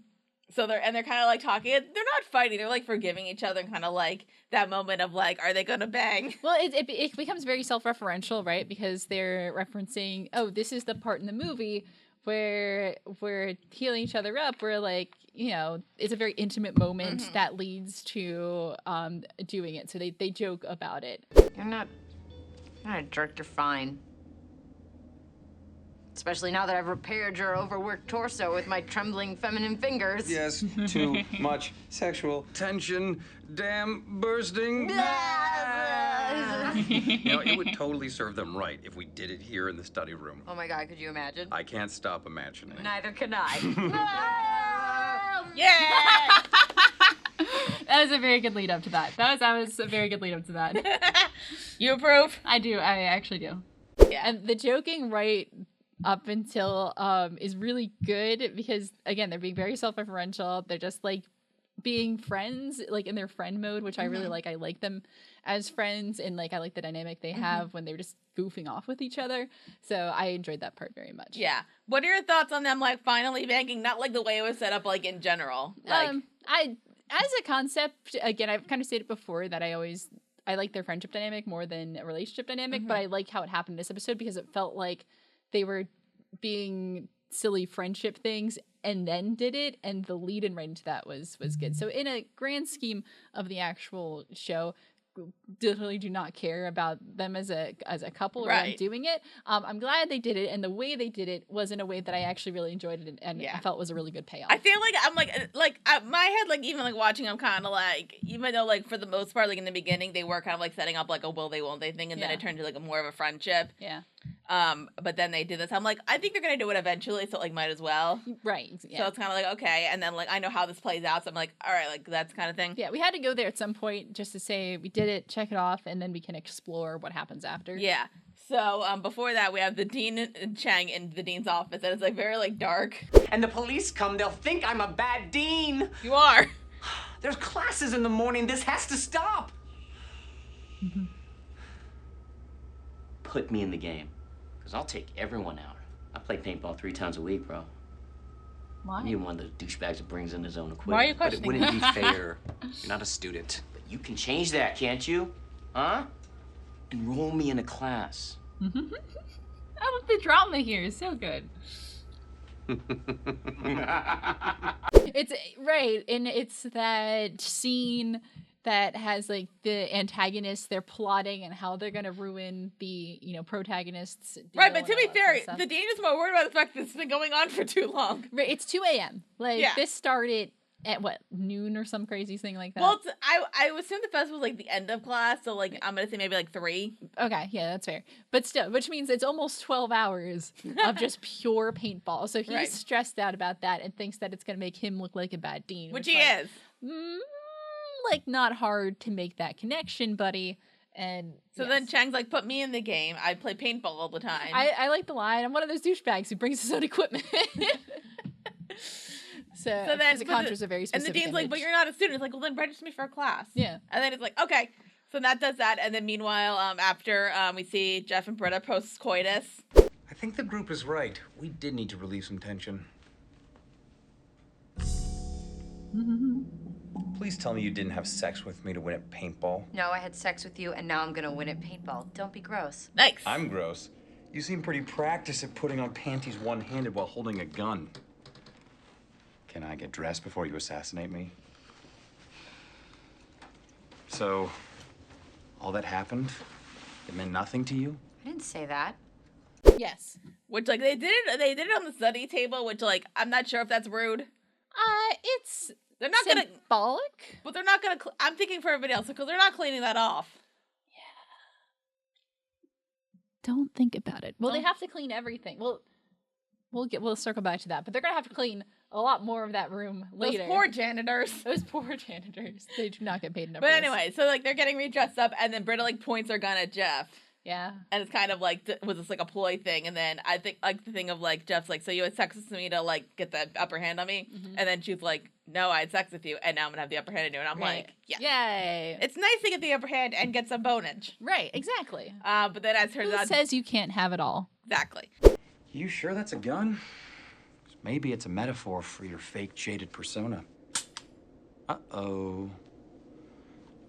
[SPEAKER 1] so they're kind of like talking. They're not fighting. They're like forgiving each other and kind of like that moment of like, are they gonna bang?
[SPEAKER 2] Well, it becomes very self-referential, right? Because they're referencing, oh, this is the part in the movie where we're healing each other up. We're like, you know, it's a very intimate moment that leads to doing it. So they joke about it.
[SPEAKER 13] You're not a jerk, you're fine. Especially now that I've repaired your overworked torso with my trembling feminine fingers.
[SPEAKER 6] Yes, too much sexual tension. Damn bursting. You know, it would totally serve them right if we did it here in the study room.
[SPEAKER 13] Oh my God, could you imagine?
[SPEAKER 6] I can't stop imagining.
[SPEAKER 13] Neither can I.
[SPEAKER 1] Yeah!
[SPEAKER 2] That was a very good lead up to that. That was a very good lead up to that.
[SPEAKER 1] You approve?
[SPEAKER 2] I do. I actually do.
[SPEAKER 1] Yeah.
[SPEAKER 2] And the joking right up until is really good because again, they're being very self-referential. They're just like being friends, like in their friend mode, which I really like. I like them as friends, and like I like the dynamic they have when they're just goofing off with each other. So I enjoyed that part very much.
[SPEAKER 1] Yeah. What are your thoughts on them like finally banging? Not like the way it was set up, like in general. Like
[SPEAKER 2] As a concept, again, I've kind of stated before that I like their friendship dynamic more than a relationship dynamic, but I like how it happened in this episode because it felt like they were being silly friendship things and then did it, and the lead in right into that was good. So in a grand scheme of the actual show, definitely do not care about them as a couple or them doing it. I'm glad they did it, and the way they did it was in a way that I actually really enjoyed it and I felt was a really good payoff.
[SPEAKER 1] I feel like I'm like my head, like even like watching, I'm kind of like, even though like for the most part, like in the beginning they were kind of like setting up like a will they won't they thing, and then it turned to like a more of a friendship.
[SPEAKER 2] Yeah.
[SPEAKER 1] But then they did this. I'm like, I think they're gonna do it eventually, so like might as well.
[SPEAKER 2] Right. Yeah.
[SPEAKER 1] So it's kind of like okay, and then like I know how this plays out, so I'm like, all right, like that's kind of thing.
[SPEAKER 2] Yeah, we had to go there at some point just to say we did it, check it off, and then we can explore what happens after.
[SPEAKER 1] Yeah. So before that, we have the dean and Chang in the dean's office, and it's like very like dark.
[SPEAKER 8] And the police come, they'll think I'm a bad dean.
[SPEAKER 1] You are.
[SPEAKER 8] There's classes in the morning. This has to stop. Put me in the game, because I'll take everyone out. I play paintball 3 times a week, bro.
[SPEAKER 2] Why?
[SPEAKER 8] I'm even one of those douchebags that brings in his own equipment.
[SPEAKER 1] Why are you
[SPEAKER 8] But it
[SPEAKER 1] questioning
[SPEAKER 8] wouldn't be
[SPEAKER 1] that?
[SPEAKER 8] fair. You're not a student. But you can change that, can't you? Huh? Enroll me in a class.
[SPEAKER 2] I love the drama here. It's so good. It's right, and it's that scene that has like the antagonists, they're plotting and how they're gonna ruin the protagonists.
[SPEAKER 1] Right, but to be fair, the dean is more worried about the fact that it's been going on for too long.
[SPEAKER 2] Right, it's 2 a.m. Like this started at what, noon or some crazy thing like that.
[SPEAKER 1] Well, I assume the festival's like the end of class, so like I'm gonna say maybe like 3.
[SPEAKER 2] Okay, yeah, that's fair. But still, which means it's almost 12 hours of just pure paintball. So he's stressed out about that and thinks that it's gonna make him look like a bad dean.
[SPEAKER 1] Which he is.
[SPEAKER 2] Like not hard to make that connection, buddy. And
[SPEAKER 1] so then Chang's like, put me in the game. I play paintball all the time.
[SPEAKER 2] I like the line. I'm one of those douchebags who brings his own equipment. So then the contras are very specific.
[SPEAKER 1] And the dean's like, but you're not a student. It's like, well, then register me for a class.
[SPEAKER 2] Yeah.
[SPEAKER 1] And then it's like, okay. So that does that. And then meanwhile, after we see Jeff and Britta post-coitus.
[SPEAKER 6] I think the group is right. We did need to relieve some tension. Please tell me you didn't have sex with me to win at paintball.
[SPEAKER 17] No, I had sex with you, and now I'm gonna win at paintball. Don't be gross.
[SPEAKER 1] Nice.
[SPEAKER 6] I'm gross. You seem pretty practiced at putting on panties one-handed while holding a gun. Can I get dressed before you assassinate me? So, all that happened, it meant nothing to you?
[SPEAKER 17] I didn't say that.
[SPEAKER 1] Yes. Which, like, they did it on the study table, which, like, I'm not sure if that's rude.
[SPEAKER 2] It's
[SPEAKER 1] they're not
[SPEAKER 2] symbolic.
[SPEAKER 1] But they're not gonna, I'm thinking for everybody else, because they're not cleaning that off.
[SPEAKER 2] Don't think about it. Well, they have to clean everything. Well, we'll circle back to that, but they're gonna have to clean a lot more of that room later.
[SPEAKER 1] Those poor janitors.
[SPEAKER 2] Those poor janitors. They do not get paid enough.
[SPEAKER 1] But anyway, so like they're getting redressed up, and then Britta like points her gun at Jeff.
[SPEAKER 2] Yeah.
[SPEAKER 1] And it's kind of like, was this like a ploy thing? And then I think like the thing of like Jeff's like, so you had sex with me to like get the upper hand on me?
[SPEAKER 2] Mm-hmm.
[SPEAKER 1] And then she's like, no, I had sex with you, and now I'm gonna have the upper hand on you. And I'm like, yeah.
[SPEAKER 2] Yay.
[SPEAKER 1] It's nice to get the upper hand and get some bonage.
[SPEAKER 2] Right, exactly.
[SPEAKER 1] But then as turns
[SPEAKER 2] Who
[SPEAKER 1] out,
[SPEAKER 2] says you can't have it all?
[SPEAKER 1] Exactly.
[SPEAKER 6] You sure that's a gun? Maybe it's a metaphor for your fake, jaded persona. Uh-oh.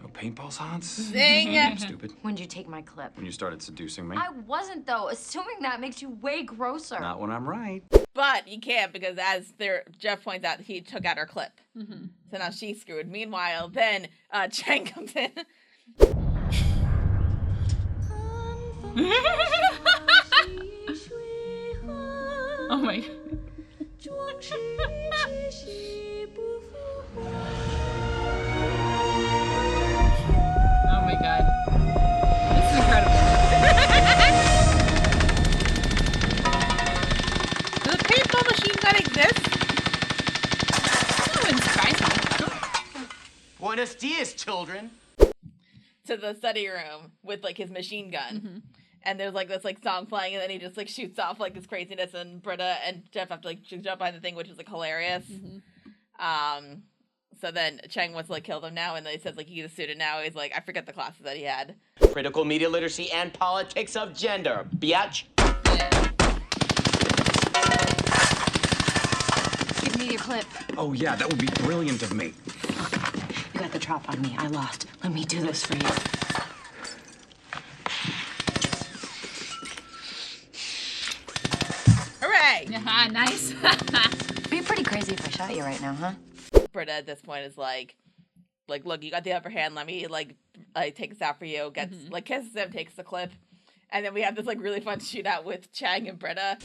[SPEAKER 6] No paintballs, Hans?
[SPEAKER 1] Zing!
[SPEAKER 6] Stupid.
[SPEAKER 17] When'd you take my clip?
[SPEAKER 6] When you started seducing me.
[SPEAKER 17] I wasn't, though. Assuming that makes you way grosser.
[SPEAKER 6] Not when I'm right.
[SPEAKER 1] But you can't, because as Jeff points out, he took out her clip.
[SPEAKER 2] Mm-hmm.
[SPEAKER 1] So now she's screwed. Meanwhile, then Chang comes in.
[SPEAKER 2] Oh my. Oh my god. This is incredible.
[SPEAKER 1] Does a paintball machine gun exist?
[SPEAKER 2] No, in Sky.
[SPEAKER 8] Buenos dias, children.
[SPEAKER 1] To the study room with like his machine gun.
[SPEAKER 2] Mm-hmm.
[SPEAKER 1] And there's like this like song playing, and then he just like shoots off like this craziness, and Britta and Jeff have to like jump behind the thing, which is like hilarious.
[SPEAKER 2] Mm-hmm.
[SPEAKER 1] So then Chang wants to like kill them now, and then he says like he's a student now. He's like, I forget the classes that he had.
[SPEAKER 8] Critical media literacy and politics of gender, biatch.
[SPEAKER 17] Give me your clip.
[SPEAKER 6] Oh yeah, that would be brilliant of me.
[SPEAKER 17] You got the drop on me. I lost. Let me do this for you.
[SPEAKER 1] Hooray!
[SPEAKER 2] Yeah, nice.
[SPEAKER 17] It'd be pretty crazy if I shot you right now, huh?
[SPEAKER 1] Britta at this point is like, look, you got the upper hand. Let me like take this out for you. Gets like kisses him, takes the clip, and then we have this like really fun shootout with Chang and Britta.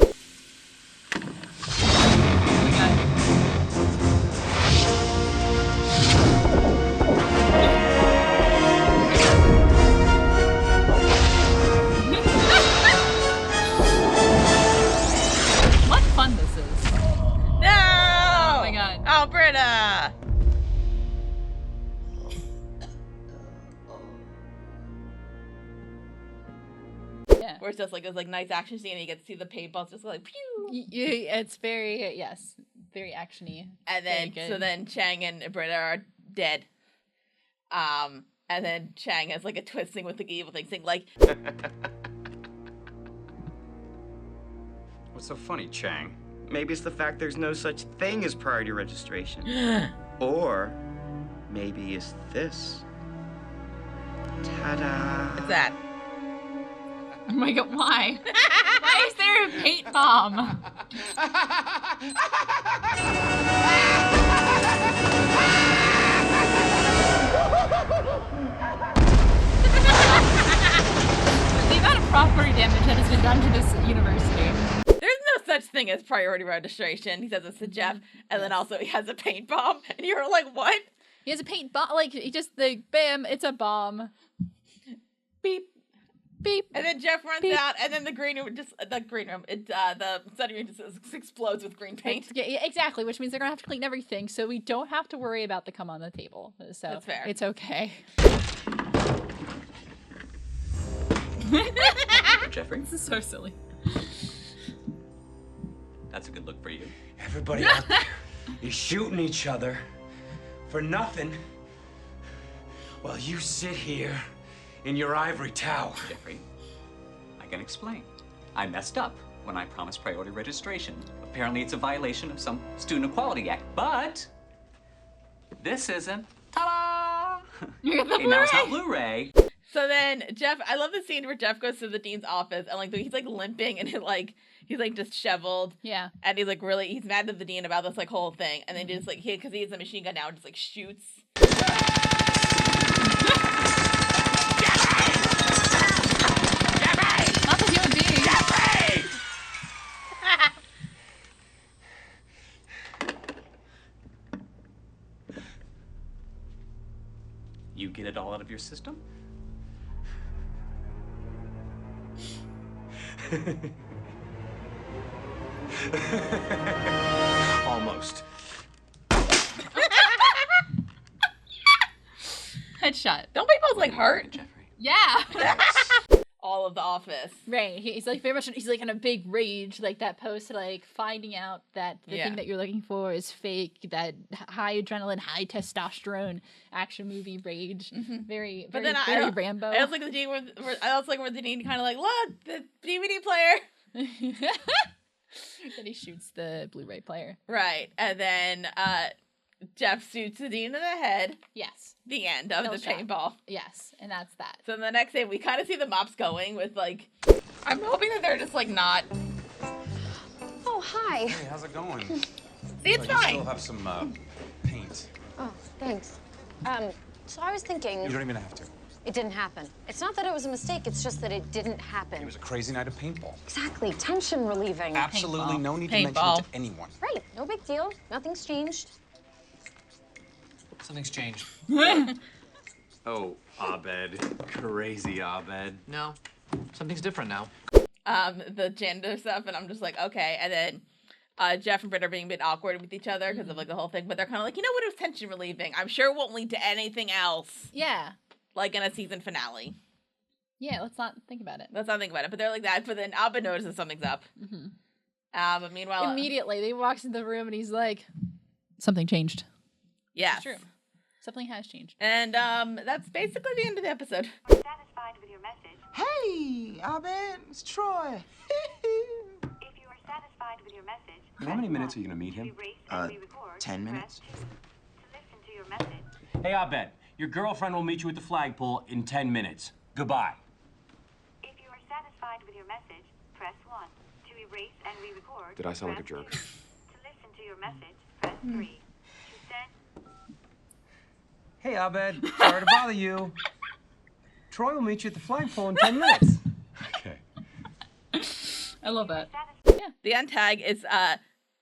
[SPEAKER 1] Where it's just like this like nice action scene and you get to see the paintballs just like pew.
[SPEAKER 2] It's very very actiony.
[SPEAKER 1] And then Chang and Britta are dead. And then Chang has like a twisting with the evil thing saying like
[SPEAKER 6] What's so funny, Chang?
[SPEAKER 10] Maybe it's the fact there's no such thing as priority registration. Or maybe it's this. Ta-da!
[SPEAKER 1] What's that?
[SPEAKER 2] Oh my god, why? Why is there a paint bomb? The amount of property damage that has been done to this university.
[SPEAKER 1] There's no such thing as priority registration. He says this to Jeff, and then also he has a paint bomb, and you're like, what?
[SPEAKER 2] He has a paint bomb, like, he just, bam, it's a bomb.
[SPEAKER 1] Beep.
[SPEAKER 2] Beep.
[SPEAKER 1] And then Jeff runs
[SPEAKER 2] Beep.
[SPEAKER 1] out, and then the study room just explodes with green paint.
[SPEAKER 2] Yeah, exactly, which means they're going to have to clean everything, so we don't have to worry about the cum on the table. So
[SPEAKER 1] That's fair.
[SPEAKER 2] It's okay.
[SPEAKER 8] Jeffrey?
[SPEAKER 2] This is so silly.
[SPEAKER 8] That's a good look for you.
[SPEAKER 6] Everybody out there is shooting each other for nothing while you sit here in your ivory tower.
[SPEAKER 8] Jeffrey, I can explain. I messed up when I promised priority registration. Apparently it's a violation of some Student Equality Act, but this isn't. Ta-da! Hey, now it's not Blu-ray.
[SPEAKER 1] So then Jeff, I love the scene where Jeff goes to the dean's office and like he's like limping and he's like disheveled.
[SPEAKER 2] Yeah.
[SPEAKER 1] And he's like he's mad at the dean about this like whole thing. And then just like because he has a machine gun now and just like shoots.
[SPEAKER 2] Not the human being.
[SPEAKER 8] You get it all out of your system?
[SPEAKER 6] Almost.
[SPEAKER 2] Headshot.
[SPEAKER 1] Don't people like hurt?
[SPEAKER 8] Jeffrey.
[SPEAKER 2] Yeah.
[SPEAKER 1] All of the office.
[SPEAKER 2] Right. He's like very much. He's like in a big rage, like that post, like finding out that the thing that you're looking for is fake. That high adrenaline, high testosterone action movie rage. Very,
[SPEAKER 1] But
[SPEAKER 2] very,
[SPEAKER 1] then
[SPEAKER 2] very Rambo.
[SPEAKER 1] I also like the dean where the dean kind of like look the DVD player.
[SPEAKER 2] Then he shoots the Blu-ray player.
[SPEAKER 1] Right, and then Jeff shoots the dean in the head.
[SPEAKER 2] Yes.
[SPEAKER 1] The end of the paintball.
[SPEAKER 2] Yes, and that's that.
[SPEAKER 1] So the next day, we kind of see the mops going with, like... I'm hoping that they're just, like, not...
[SPEAKER 15] Oh, hi.
[SPEAKER 6] Hey, how's it going?
[SPEAKER 1] See, it's
[SPEAKER 6] You
[SPEAKER 1] fine.
[SPEAKER 6] still have some paint.
[SPEAKER 15] Oh, thanks. So I was thinking...
[SPEAKER 6] You don't even have to.
[SPEAKER 15] It didn't happen. It's not that it was a mistake, it's just that it didn't happen.
[SPEAKER 6] It was a crazy night of paintball.
[SPEAKER 15] Exactly. Tension relieving.
[SPEAKER 6] Absolutely no need to mention it to anyone.
[SPEAKER 15] Right. No big deal. Nothing's changed.
[SPEAKER 7] Something's changed.
[SPEAKER 6] Oh, Abed. Crazy Abed.
[SPEAKER 7] No, something's different now.
[SPEAKER 1] The gender stuff, and I'm just like, okay. And then Jeff and Britta are being a bit awkward with each other because of, like, the whole thing. But they're kind of like, you know what? It was tension relieving. I'm sure it won't lead to anything else.
[SPEAKER 2] Yeah.
[SPEAKER 1] Like in a season finale.
[SPEAKER 2] Yeah, let's not think about it.
[SPEAKER 1] Let's not think about it. But they're like that. But then Abed notices something's up. But meanwhile...
[SPEAKER 2] Immediately, they walks into the room and he's like, something changed.
[SPEAKER 1] Yeah.
[SPEAKER 2] It's true. Something has changed.
[SPEAKER 1] And that's basically the end of the episode.
[SPEAKER 19] Satisfied with your message.
[SPEAKER 18] Hey, Abed, it's Troy.
[SPEAKER 19] If you are satisfied with your message,
[SPEAKER 6] In how many minutes are you going to meet him?
[SPEAKER 10] 10 minutes.
[SPEAKER 19] to listen to your message.
[SPEAKER 11] Hey, Abed, your girlfriend will meet you at the flagpole in 10 minutes. Goodbye.
[SPEAKER 19] If you are satisfied with your message, press 1. To erase and re-record,
[SPEAKER 6] Did I sound like a
[SPEAKER 19] press
[SPEAKER 6] jerk?
[SPEAKER 19] 2. To listen to your message, press 3. To send...
[SPEAKER 18] Hey, Abed, sorry to bother you. Troy will meet you at the flagpole in 10 minutes.
[SPEAKER 6] Okay.
[SPEAKER 2] I love that.
[SPEAKER 1] Yeah. The end tag is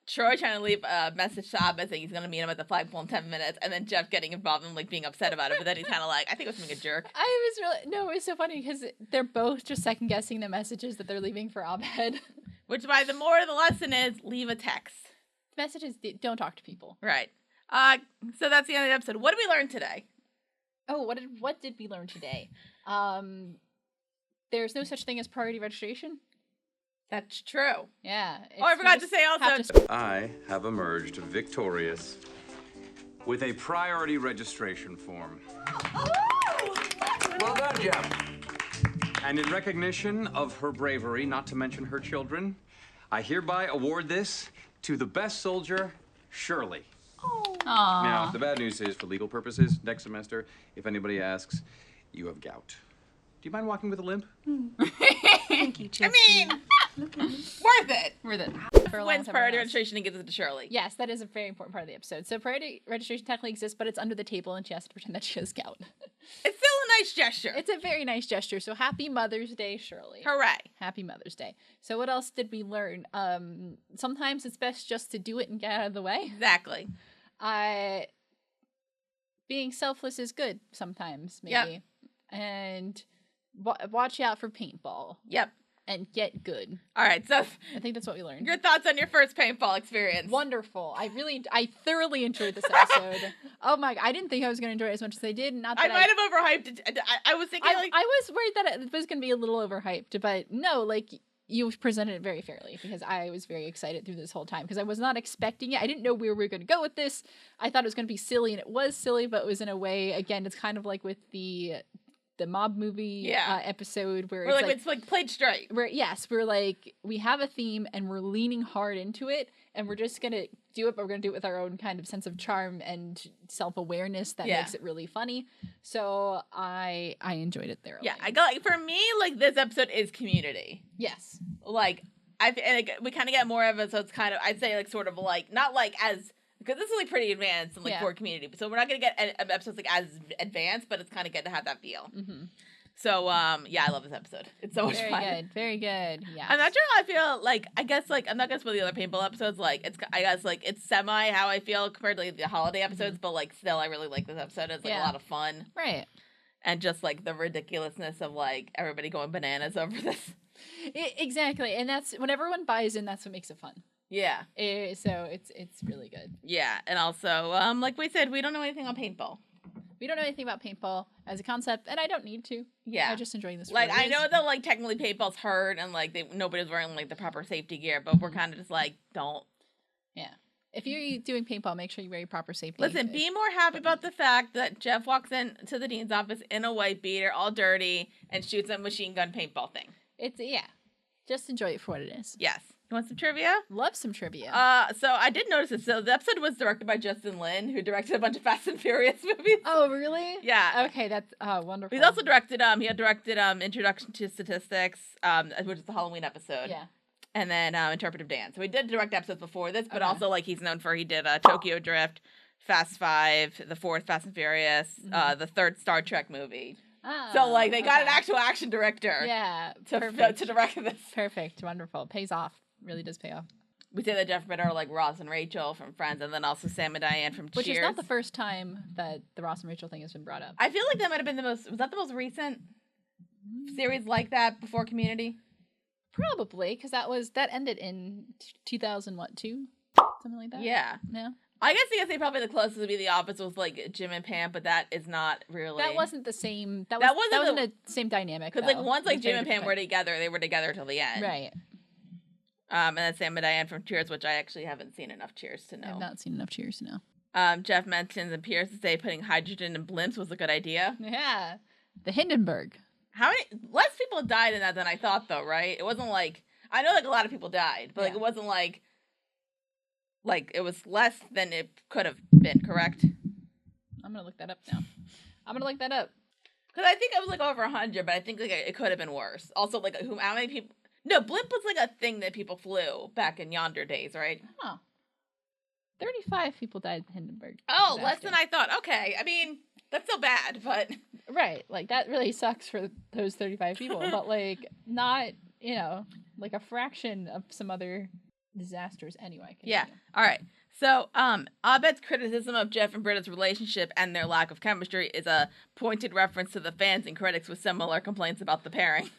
[SPEAKER 1] Troy trying to leave a message to Abed saying he's going to meet him at the flagpole in 10 minutes, and then Jeff getting involved and like being upset about it, but then he's kind of like, I think it was being a jerk.
[SPEAKER 2] It was so funny because they're both just second guessing the messages that they're leaving for Abed.
[SPEAKER 1] Which by the more of the lesson is leave a text.
[SPEAKER 2] Messages, don't talk to people.
[SPEAKER 1] Right. So that's the end of the episode. What did we learn today?
[SPEAKER 2] Oh, what did we learn today? there's no such thing as priority registration.
[SPEAKER 1] That's true.
[SPEAKER 2] Yeah.
[SPEAKER 1] Oh, I forgot to say also.
[SPEAKER 6] I have emerged victorious with a priority registration form. Well done, Jeff. And in recognition of her bravery, not to mention her children, I hereby award this to the best soldier, Shirley.
[SPEAKER 2] Aww.
[SPEAKER 6] Now, the bad news is, for legal purposes, next semester, if anybody asks, you have gout. Do you mind walking with a limp?
[SPEAKER 1] Thank you, Chelsea. I mean, worth it.
[SPEAKER 2] Worth it.
[SPEAKER 1] Wins priority registration and gives it to Shirley.
[SPEAKER 2] Yes, that is a very important part of the episode. So priority registration technically exists, but it's under the table, and she has to pretend that she has gout.
[SPEAKER 1] It's still a nice gesture.
[SPEAKER 2] It's a very nice gesture. So happy Mother's Day, Shirley.
[SPEAKER 1] Hooray.
[SPEAKER 2] Happy Mother's Day. So what else did we learn? Sometimes it's best just to do it and get out of the way.
[SPEAKER 1] Exactly.
[SPEAKER 2] Being selfless is good sometimes, maybe.
[SPEAKER 1] Yep.
[SPEAKER 2] And watch out for paintball.
[SPEAKER 1] Yep.
[SPEAKER 2] And get good.
[SPEAKER 1] All right, so
[SPEAKER 2] I think that's what we learned.
[SPEAKER 1] Your thoughts on your first paintball experience?
[SPEAKER 2] Wonderful. I thoroughly enjoyed this episode. Oh my! I didn't think I was going to enjoy it as much as I did. Not that
[SPEAKER 1] I might have overhyped it. I was thinking
[SPEAKER 2] I was worried that it was going to be a little overhyped, but no, like you presented it very fairly because I was very excited through this whole time because I was not expecting it. I didn't know where we were going to go with this. I thought it was going to be silly, and it was silly, but it was in a way. Again, it's kind of like with the mob movie episode where
[SPEAKER 1] it's like played straight.
[SPEAKER 2] We're like, we have a theme and we're leaning hard into it and we're just going to do it, but we're going to do it with our own kind of sense of charm and self-awareness that makes it really funny. So I enjoyed it thoroughly.
[SPEAKER 1] Yeah, I got for me, like this episode is Community.
[SPEAKER 2] Yes.
[SPEAKER 1] Like we kind of get more of it, so it's kind of, I'd say like sort of like, not like as, because this is like pretty advanced and like for Community, so we're not gonna get episodes like as advanced, but it's kind of good to have that feel.
[SPEAKER 2] Mm-hmm.
[SPEAKER 1] So I love this episode. It's so much fun.
[SPEAKER 2] Very good. Yeah.
[SPEAKER 1] I'm not sure how I feel. Like I guess like I'm not gonna spoil the other paintball episodes. Like I guess like it's semi how I feel compared to like, the holiday episodes, but like still I really like this episode. It's like a lot of fun.
[SPEAKER 2] Right.
[SPEAKER 1] And just like the ridiculousness of like everybody going bananas over this.
[SPEAKER 2] Exactly, and that's when everyone buys in. That's what makes it fun.
[SPEAKER 1] Yeah.
[SPEAKER 2] So it's really good.
[SPEAKER 1] Yeah, and also, like we said, we don't know anything on paintball.
[SPEAKER 2] We don't know anything about paintball as a concept, and I don't need to.
[SPEAKER 1] Yeah.
[SPEAKER 2] I'm just enjoying this.
[SPEAKER 1] Like, I know that, like, technically paintball's hurt, and, like, nobody's wearing, like, the proper safety gear, but we're kind of just like, don't.
[SPEAKER 2] Yeah. If you're doing paintball, make sure you wear your proper safety.
[SPEAKER 1] Listen, be more happy about the fact that Jeff walks into the dean's office in a white beater, all dirty, and shoots a machine gun paintball thing.
[SPEAKER 2] Just enjoy it for what it is.
[SPEAKER 1] Yes. You want some trivia?
[SPEAKER 2] Love some trivia.
[SPEAKER 1] So I did notice this. So the episode was directed by Justin Lin, who directed a bunch of Fast and Furious movies.
[SPEAKER 2] Oh, really?
[SPEAKER 1] Yeah.
[SPEAKER 2] Okay, that's wonderful.
[SPEAKER 1] He's also directed Introduction to Statistics, which is the Halloween episode.
[SPEAKER 2] Yeah.
[SPEAKER 1] And then Interpretive Dance. So he did direct episodes before this, but also like he's known for he did Tokyo Drift, Fast 5, the 4th Fast and Furious, the 3rd Star Trek movie. So, like, they got an actual action director.
[SPEAKER 2] Yeah,
[SPEAKER 1] to direct this.
[SPEAKER 2] Perfect, wonderful. Pays off. Really does pay off.
[SPEAKER 1] We say that Jeff Britta are like Ross and Rachel from Friends, and then also Sam and Diane from Cheers.
[SPEAKER 2] Which is not the first time that the Ross and Rachel thing has been brought up.
[SPEAKER 1] I feel like that might have been was that the most recent series like that before Community?
[SPEAKER 2] Probably, because that ended in 2002? Something like that?
[SPEAKER 1] Yeah.
[SPEAKER 2] No?
[SPEAKER 1] I guess you could say probably the closest would be The Office with like Jim and Pam, but that is not really.
[SPEAKER 2] That wasn't the same. That wasn't the same dynamic.
[SPEAKER 1] Because like once like Jim and Pam were together, they were together till the end.
[SPEAKER 2] Right.
[SPEAKER 1] And then Sam and Diane from Cheers, which I actually haven't seen enough Cheers to know.
[SPEAKER 2] I've not seen enough Cheers to know.
[SPEAKER 1] Jeff mentions and Pierce to say putting hydrogen in blimps was a good idea.
[SPEAKER 2] Yeah. The Hindenburg.
[SPEAKER 1] How many less people died in that than I thought though, right? It wasn't like I know like a lot of people died, but like it wasn't like it was less than it could have been, correct?
[SPEAKER 2] I'm gonna look that up now.
[SPEAKER 1] Because I think it was like over 100, but I think like it could have been worse. Also, like how many people? No, blimp was like a thing that people flew back in yonder days, right?
[SPEAKER 2] Oh. 35 people died in Hindenburg.
[SPEAKER 1] Oh, less than I thought. Okay, I mean that's so bad, but
[SPEAKER 2] right, like that really sucks for those 35 people, but like not like a fraction of some other disasters anyway.
[SPEAKER 1] Yeah. All right. So, Abed's criticism of Jeff and Britta's relationship and their lack of chemistry is a pointed reference to the fans and critics with similar complaints about the pairing.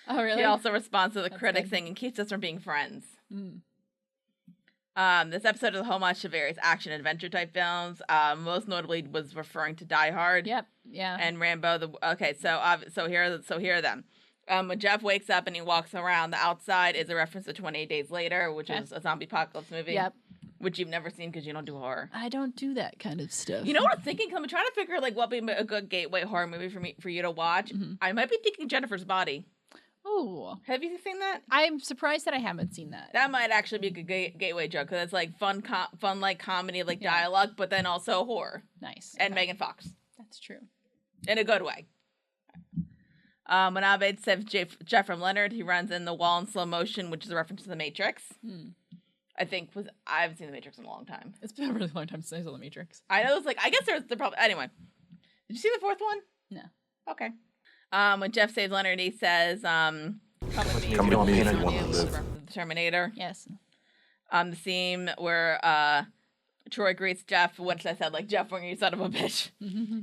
[SPEAKER 2] Oh, really?
[SPEAKER 1] He also responds to the critics saying, "And keeps us from being friends." This episode is a homage to various action adventure type films. Most notably was referring to Die Hard.
[SPEAKER 2] Yep. Yeah.
[SPEAKER 1] And Rambo. So here are them. When Jeff wakes up and he walks around, the outside is a reference to 28 Days Later, which is a zombie apocalypse movie.
[SPEAKER 2] Yep.
[SPEAKER 1] Which you've never seen because you don't do horror.
[SPEAKER 2] I don't do that kind of stuff.
[SPEAKER 1] You know what I'm thinking? I'm trying to figure like what would be a good gateway horror movie for you to watch. I might be thinking Jennifer's Body.
[SPEAKER 2] Oh,
[SPEAKER 1] have you seen that?
[SPEAKER 2] I'm surprised that I haven't seen that.
[SPEAKER 1] That might actually be a good gateway drug because it's like fun like comedy, like dialogue, but then also horror.
[SPEAKER 2] Nice.
[SPEAKER 1] And Megan Fox.
[SPEAKER 2] That's true.
[SPEAKER 1] In a good way. When Abed saves Jeff from Leonard, he runs in the wall in slow motion, which is a reference to The Matrix. I haven't seen The Matrix in a long time.
[SPEAKER 2] It's been a really long time since I saw The Matrix.
[SPEAKER 1] I know, I guess there's the problem. Anyway, did you see the fourth one?
[SPEAKER 2] No.
[SPEAKER 1] Okay. When Jeff saves Leonard, he says, come with me
[SPEAKER 12] if you want to
[SPEAKER 1] live. The Terminator.
[SPEAKER 2] Yes.
[SPEAKER 1] The scene where Troy greets Jeff, which I said, like, Jeff, when you son of a bitch,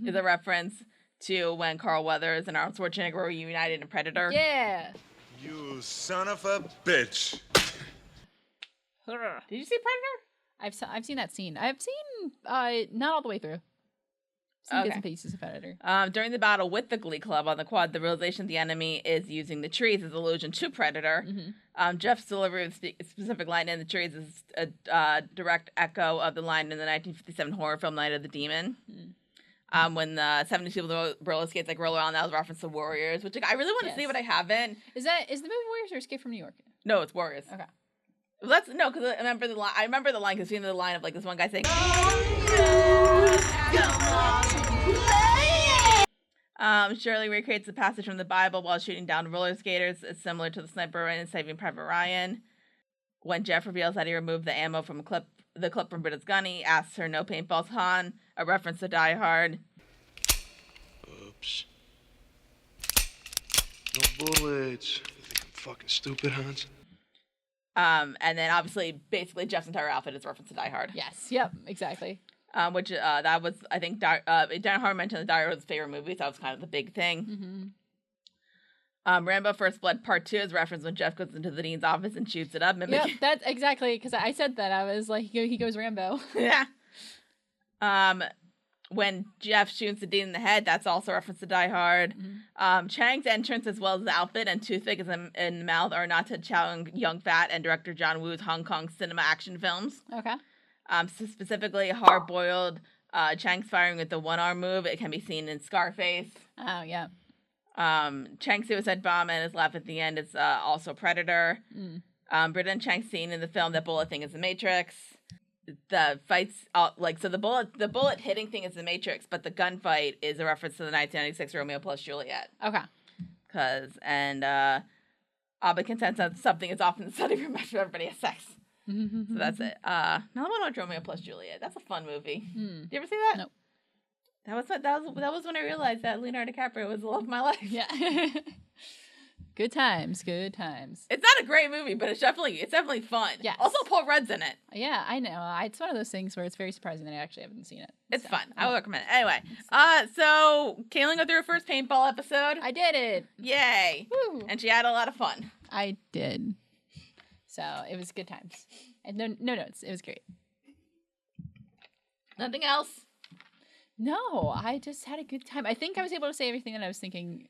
[SPEAKER 1] is a reference to when Carl Weathers and Arnold Schwarzenegger were reunited in Predator.
[SPEAKER 2] Yeah.
[SPEAKER 12] You son of a bitch.
[SPEAKER 1] Did you see Predator?
[SPEAKER 2] I've seen that scene. I've seen not all the way through. Some bits and pieces of Predator.
[SPEAKER 1] During the battle with the Glee Club on the quad, the realization the enemy is using the trees as allusion to Predator. Jeff's delivery of the specific line in the trees is a direct echo of the line in the 1957 horror film Night of the Demon. When the 70s people with roller skates like roll around, that was a reference to Warriors, which like, I really want to see, but I haven't.
[SPEAKER 2] Is the movie Warriors or Escape from New York?
[SPEAKER 1] No, it's Warriors.
[SPEAKER 2] Okay.
[SPEAKER 1] Well, because I remember the line. I remember the line because we know the line of like this one guy saying. Shirley recreates the passage from the Bible while shooting down roller skaters. It's similar to the sniper in Saving Private Ryan. When Jeff reveals that he removed the ammo from the clip from Britta's gun, he asks her no paintballs, Han, a reference to Die Hard.
[SPEAKER 12] Oops. No bullets. You think I'm fucking stupid, Hans?
[SPEAKER 1] And then obviously, basically, Jeff's entire outfit is a reference to Die Hard.
[SPEAKER 2] Yes. Yep. Exactly.
[SPEAKER 1] Which that was, I think, Dan Hard mentioned that Die Hard was his favorite movie, so that was kind of the big thing. Rambo First Blood Part 2 is a reference when Jeff goes into the dean's office and shoots it up.
[SPEAKER 2] Yep, that's exactly, because I said that. I was like, he goes Rambo.
[SPEAKER 1] Yeah. When Jeff shoots the dean in the head, that's also a reference to Die Hard. Chang's entrance, as well as the outfit and toothpick in the mouth, are not to Chow Yun-Fat and director John Woo's Hong Kong cinema action films.
[SPEAKER 2] Okay.
[SPEAKER 1] So specifically, hard-boiled Chang's firing with the one-arm move. It can be seen in Scarface.
[SPEAKER 2] Oh, yeah.
[SPEAKER 1] Chang's suicide bomb and his laugh at the end is also Predator. Britta and Chang's scene in the film, that bullet thing, is The Matrix. The fights, so the bullet hitting thing is The Matrix, but the gunfight is a reference to the 1996 Romeo plus Juliet.
[SPEAKER 2] Okay.
[SPEAKER 1] Abed consents that something is often the study room after everybody has sex. So that's it. Now I want to watch Romeo plus Juliet. That's a fun movie. Did you ever see that?
[SPEAKER 2] Nope.
[SPEAKER 1] That was when I realized that Leonardo DiCaprio was the love of my life.
[SPEAKER 2] Yeah. Good times. Good times.
[SPEAKER 1] It's not a great movie, but it's definitely fun.
[SPEAKER 2] Yes.
[SPEAKER 1] Also, Paul Rudd's in it.
[SPEAKER 2] Yeah, I know. It's one of those things where it's very surprising that I actually haven't seen it.
[SPEAKER 1] It's fun. I would recommend it. Anyway, so Cailin got through her first paintball episode.
[SPEAKER 2] I did it.
[SPEAKER 1] Yay. Woo. And she had a lot of fun.
[SPEAKER 2] I did. So it was good times. And no notes. It was great.
[SPEAKER 1] Nothing else?
[SPEAKER 2] No, I just had a good time. I think I was able to say everything that I was thinking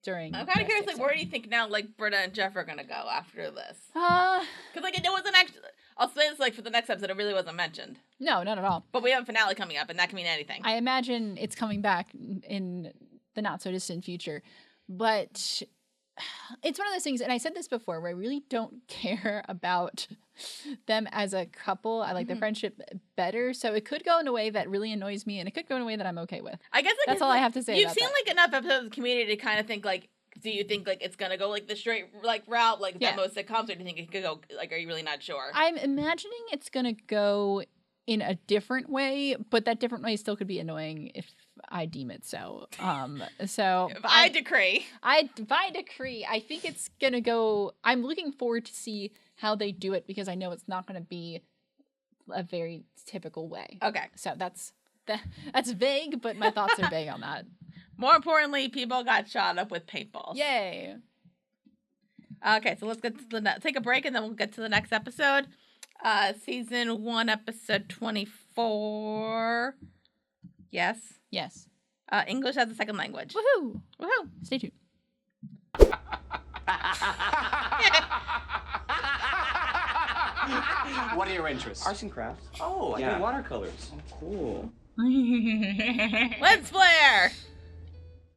[SPEAKER 2] during.
[SPEAKER 1] I'm kind of curious, like, where do you think now, like, Britta and Jeff are gonna go after this? Because, like, it wasn't actually. I'll say this, like, for the next episode, it really wasn't mentioned.
[SPEAKER 2] No, not at all.
[SPEAKER 1] But we have a finale coming up, and that can mean anything.
[SPEAKER 2] I imagine it's coming back in the not so distant future, but it's one of those things, and I said this before, where I really don't care about them as a couple. I like their friendship better, so it could go in a way that really annoys me, and it could go in a way that I'm okay with.
[SPEAKER 1] I guess, like,
[SPEAKER 2] that's all I have to say.
[SPEAKER 1] You've seen like enough episodes of Community to kind of think, like, do you think, like, it's gonna go like the straight, like, route, like that most sitcoms, or do you think it could go, like, are you really not sure?
[SPEAKER 2] I'm imagining it's gonna go in a different way, but that different way still could be annoying if I deem it so. So
[SPEAKER 1] if I decree,
[SPEAKER 2] I think it's gonna go. I'm looking forward to see how they do it, because I know it's not gonna be a very typical way.
[SPEAKER 1] Okay,
[SPEAKER 2] so that's vague, but my thoughts are vague on that.
[SPEAKER 1] More importantly, people got shot up with paintballs.
[SPEAKER 2] Yay!
[SPEAKER 1] Okay, so let's get to take a break, and then we'll get to the next episode. Season 1, episode 24. Yes.
[SPEAKER 2] Yes.
[SPEAKER 1] English as a second language.
[SPEAKER 2] Woohoo!
[SPEAKER 1] Woohoo!
[SPEAKER 2] Stay tuned.
[SPEAKER 8] What are your interests?
[SPEAKER 10] Arts and crafts.
[SPEAKER 8] Oh, I
[SPEAKER 10] Yeah.
[SPEAKER 8] do watercolors.
[SPEAKER 10] Oh, cool.
[SPEAKER 1] Lens flare.